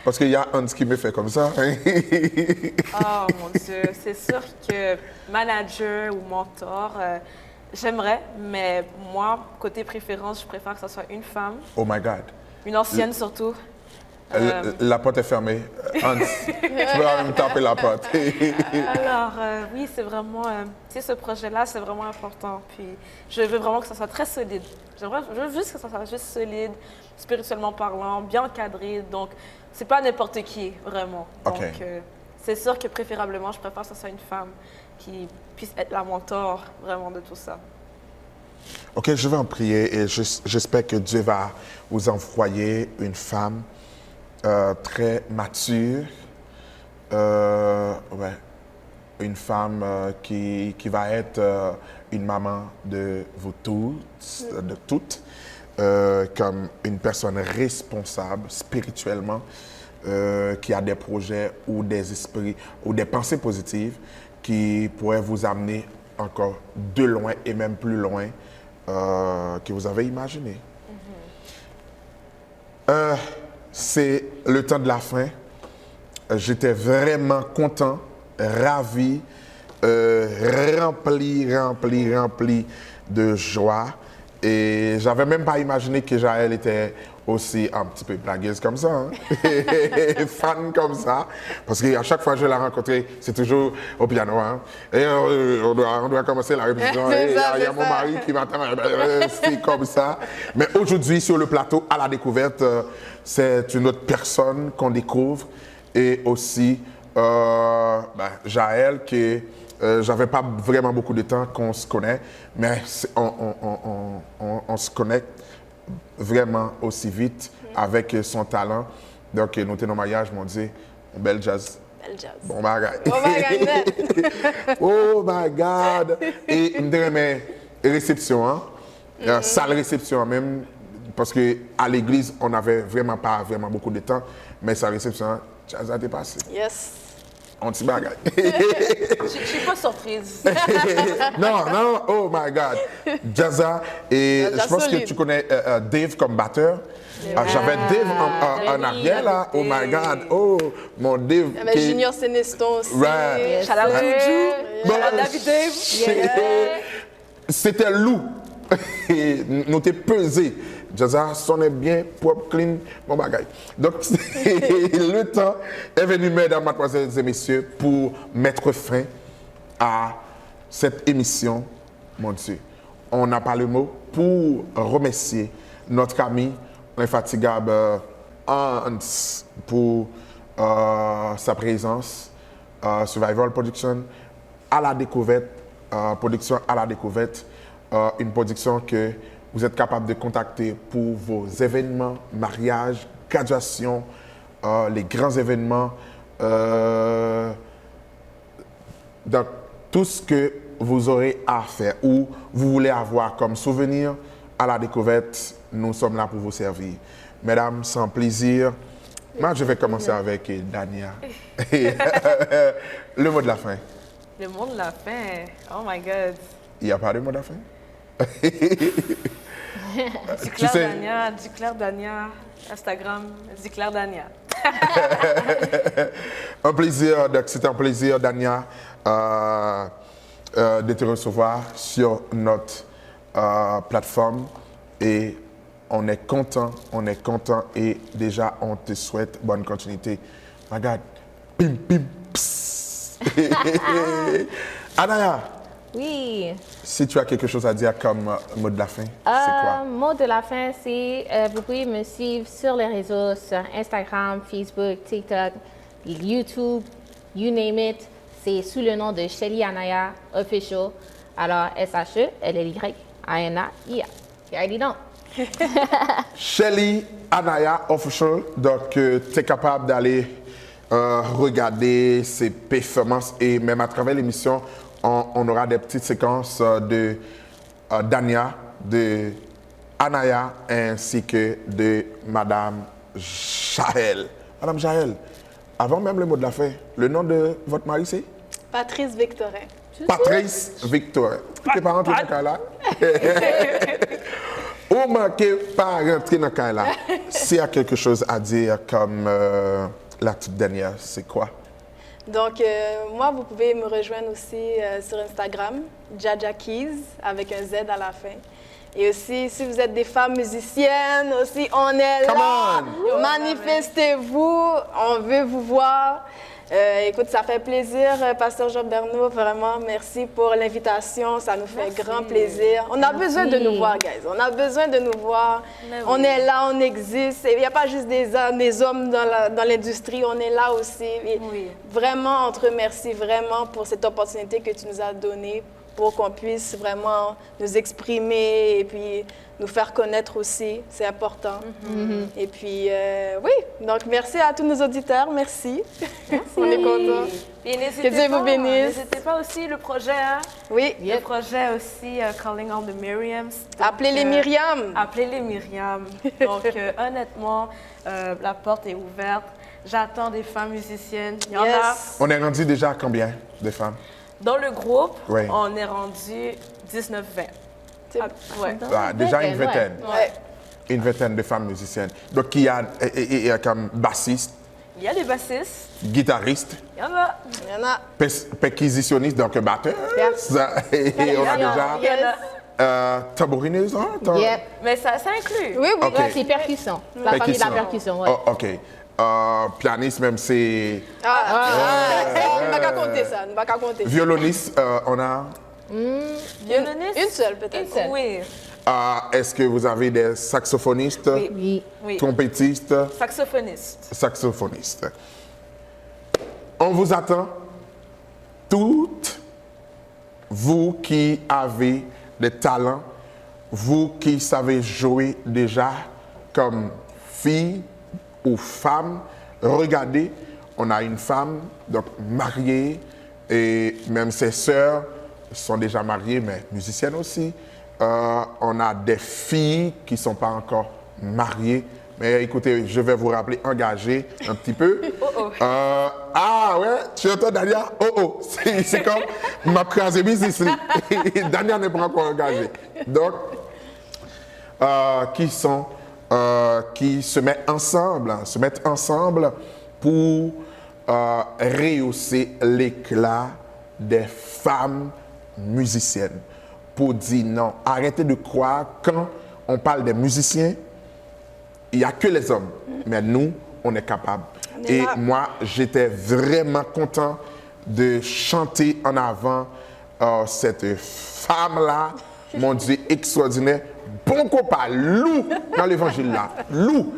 Parce qu'il y a Hans qui me fait comme ça. Oh mon Dieu, c'est sûr que manager ou mentor, j'aimerais, mais moi, côté préférence, je préfère que ce soit une femme, Oh my God. une ancienne surtout. La porte est fermée. Hans, tu peux même taper la porte. Alors, oui, c'est vraiment, tu sais, ce projet-là, c'est vraiment important. Puis, je veux vraiment que ça soit très solide. Je veux juste que ça soit juste solide, spirituellement parlant, bien encadré. Donc, c'est pas n'importe qui, vraiment. Donc, OK. c'est sûr que préférablement, je préfère que ce soit une femme qui puisse être la mentor, vraiment, de tout ça. OK, je vais en prier et j'espère que Dieu va vous envoyer une femme très mature, une femme qui va être une maman de vous toutes, comme une personne responsable spirituellement, qui a des projets ou des esprits ou des pensées positives qui pourraient vous amener encore de loin et même plus loin que vous avez imaginé. C'est le temps de la fin. J'étais vraiment content, ravi, rempli de joie. Et j'avais même pas imaginé que Jaël était aussi un petit peu blagueuse comme ça, hein? Fan comme ça. Parce qu'à chaque fois que je l'ai rencontré, c'est toujours au piano. Hein? Et on doit commencer la répétition. C'est Et ça, il y a c'est mon ça. mari qui m'attend. C'est comme ça. Mais aujourd'hui, sur le plateau, à la découverte, c'est une autre personne qu'on découvre. Et aussi Jaël, qui j'avais pas vraiment beaucoup de temps qu'on se connaît, mais on se connecte vraiment aussi vite avec son talent. Donc, nous tenons mariage, m'ont dit, belle jazz. Belle jazz. Bon bagage. Oh my God. Oh my God. Et me dirais, mais réception, hein? Sale réception même, parce qu'à l'église, on n'avait vraiment pas beaucoup de temps, mais sa réception, hein, jazz a dépassé. Yes. On t'y bagaille. Je suis pas surprise. non, oh my God. Jazza, et Jazza je pense solide. que tu connais Dave comme batteur. J'avais Dave en arrière là. Oh my God. Oh, mon Dave. Il y avait Junior Seneston aussi. Right. Shout out Juju. Bon, Shout out David Dave. C'était Lou. Et nous t'es pesé. Jazza sonnait bien, propre, clean, bon bagaille. Donc, le temps est venu, mesdames, mademoiselles et messieurs, pour mettre fin à cette émission, mon Dieu. On n'a pas le mot pour remercier notre ami infatigable Hans pour sa présence. Survival Production à la découverte, production à la découverte, une production que vous êtes capable de contacter pour vos événements, mariages, graduations, les grands événements, donc tout ce que vous aurez à faire ou vous voulez avoir comme souvenir à la découverte, nous sommes là pour vous servir. Mesdames, sans plaisir, moi je vais commencer avec Dania. Le mot de la fin. Le mot de la fin. Oh my God. Il n'y a pas de mot de la fin? Duclair Dania, Instagram, Duclair Dania. Un plaisir, c'est un plaisir, Dania, de te recevoir sur notre plateforme et on est content et déjà on te souhaite bonne continuité. Regarde, pim pim, psst. Anaya, Oui. si tu as quelque chose à dire comme mot de la fin, c'est quoi? Mot de la fin, c'est vous pouvez me suivre sur les réseaux, sur Instagram, Facebook, TikTok, YouTube, you name it. C'est sous le nom de Shelly Anaya Official. Alors, SHELLY-ANAIA. You already know. Shelly Anaya Official, donc tu es capable d'aller regarder ses performances et même à travers l'émission, on aura des petites séquences de Dania, de Anaya ainsi que de Madame Jaël. Madame Jaël, avant même le mot de la fin, le nom de votre mari c'est? Patrice Victorin. Patrice Victor. Tes parents rentrent dans le cas là? Ou manquez pas rentrer dans le cas là? S'il y a quelque chose à dire comme la toute dernière, c'est quoi? Donc, moi, vous pouvez me rejoindre aussi sur Instagram, Jaja Keys, avec un Z à la fin. Et aussi, si vous êtes des femmes musiciennes, aussi, on est Come là. on! Manifestez-vous, on veut vous voir. Écoute, ça fait plaisir, Pasteur Jean Bernaud, vraiment, merci pour l'invitation, ça nous fait grand plaisir. On a besoin de nous voir, guys, on a besoin de nous voir. On est là, on existe. Il n'y a pas juste des hommes dans l'industrie, on est là aussi. Et vraiment, on te remercie vraiment pour cette opportunité que tu nous as donnée pour qu'on puisse vraiment nous exprimer et puis nous faire connaître aussi, c'est important. Et puis, oui, donc merci à tous nos auditeurs, merci. On est contents. Et Que Dieu vous bénisse. N'hésitez pas aussi le projet, hein? Oui, Le projet aussi, Calling on the Miriams. Donc, appelez-les Myriam. Appelez-les Myriam. Donc, honnêtement, la porte est ouverte. J'attends des femmes musiciennes. Il y en a. On est rendu déjà à combien de femmes? Dans le groupe, Oui. on est rendu 19-20. Ouais. Ah, déjà une vingtaine. Ouais. Une vingtaine de femmes musiciennes. Donc, il y a comme bassiste, Il y a des bassistes, guitariste, il y en a. Il y en a. percussionniste, donc batteur. Et on a déjà Il y en a. tambouriniste. Hein, Yep. Mais ça inclut. Oui, oui. Ok. Ouais, c'est percussion. La famille de la percussion, ouais. Oh, OK. Pianiste, même, c'est... On ne va pas compter ça, on ne va pas compter. Violoniste, on a... Violoniste. Une seule, peut-être. Une seule. Oui. Est-ce que vous avez des saxophonistes, Oui. Oui. trompettistes, Saxophoniste. saxophonistes? On vous attend toutes, vous qui avez des talents, vous qui savez jouer déjà comme fille ou femme. Regardez, on a une femme donc mariée et même ses sœurs sont déjà mariées, mais musiciennes aussi. On a des filles qui ne sont pas encore mariées. Mais écoutez, je vais vous rappeler, engagées un petit peu. Ah ouais, tu entends Dania? C'est comme ma crasée business. Dania n'est pas encore engagée. Donc, qui se mettent ensemble pour rehausser l'éclat des femmes musiciennes. Pour dire non, arrêtez de croire quand on parle des musiciens, il n'y a que les hommes. Mais nous, on est capable. Et moi, j'étais vraiment content de chanter en avant cette femme-là, mon Dieu, extraordinaire. Bon copain, Lou, dans l'évangile là. Lou,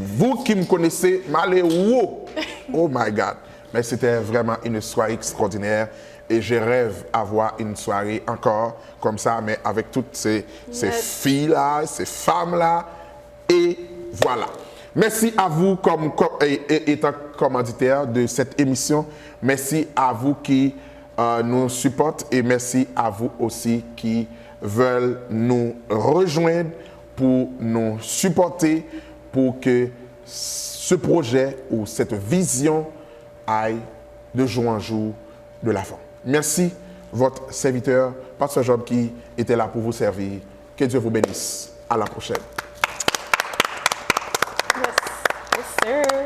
Vous qui me connaissez, m'allez wow! Oh my God! Mais c'était vraiment une soirée extraordinaire et je rêve avoir une soirée encore comme ça, mais avec toutes ces filles-là, ces femmes-là. Et voilà. Merci à vous étant commanditaire de cette émission. Merci à vous qui nous supportent et merci à vous aussi qui veulent nous rejoindre pour nous supporter pour que ce projet ou cette vision aille de jour en jour de l'avant. Merci, votre serviteur, Pasteur Job, qui était là pour vous servir. Que Dieu vous bénisse. À la prochaine. Yes. Yes, sir.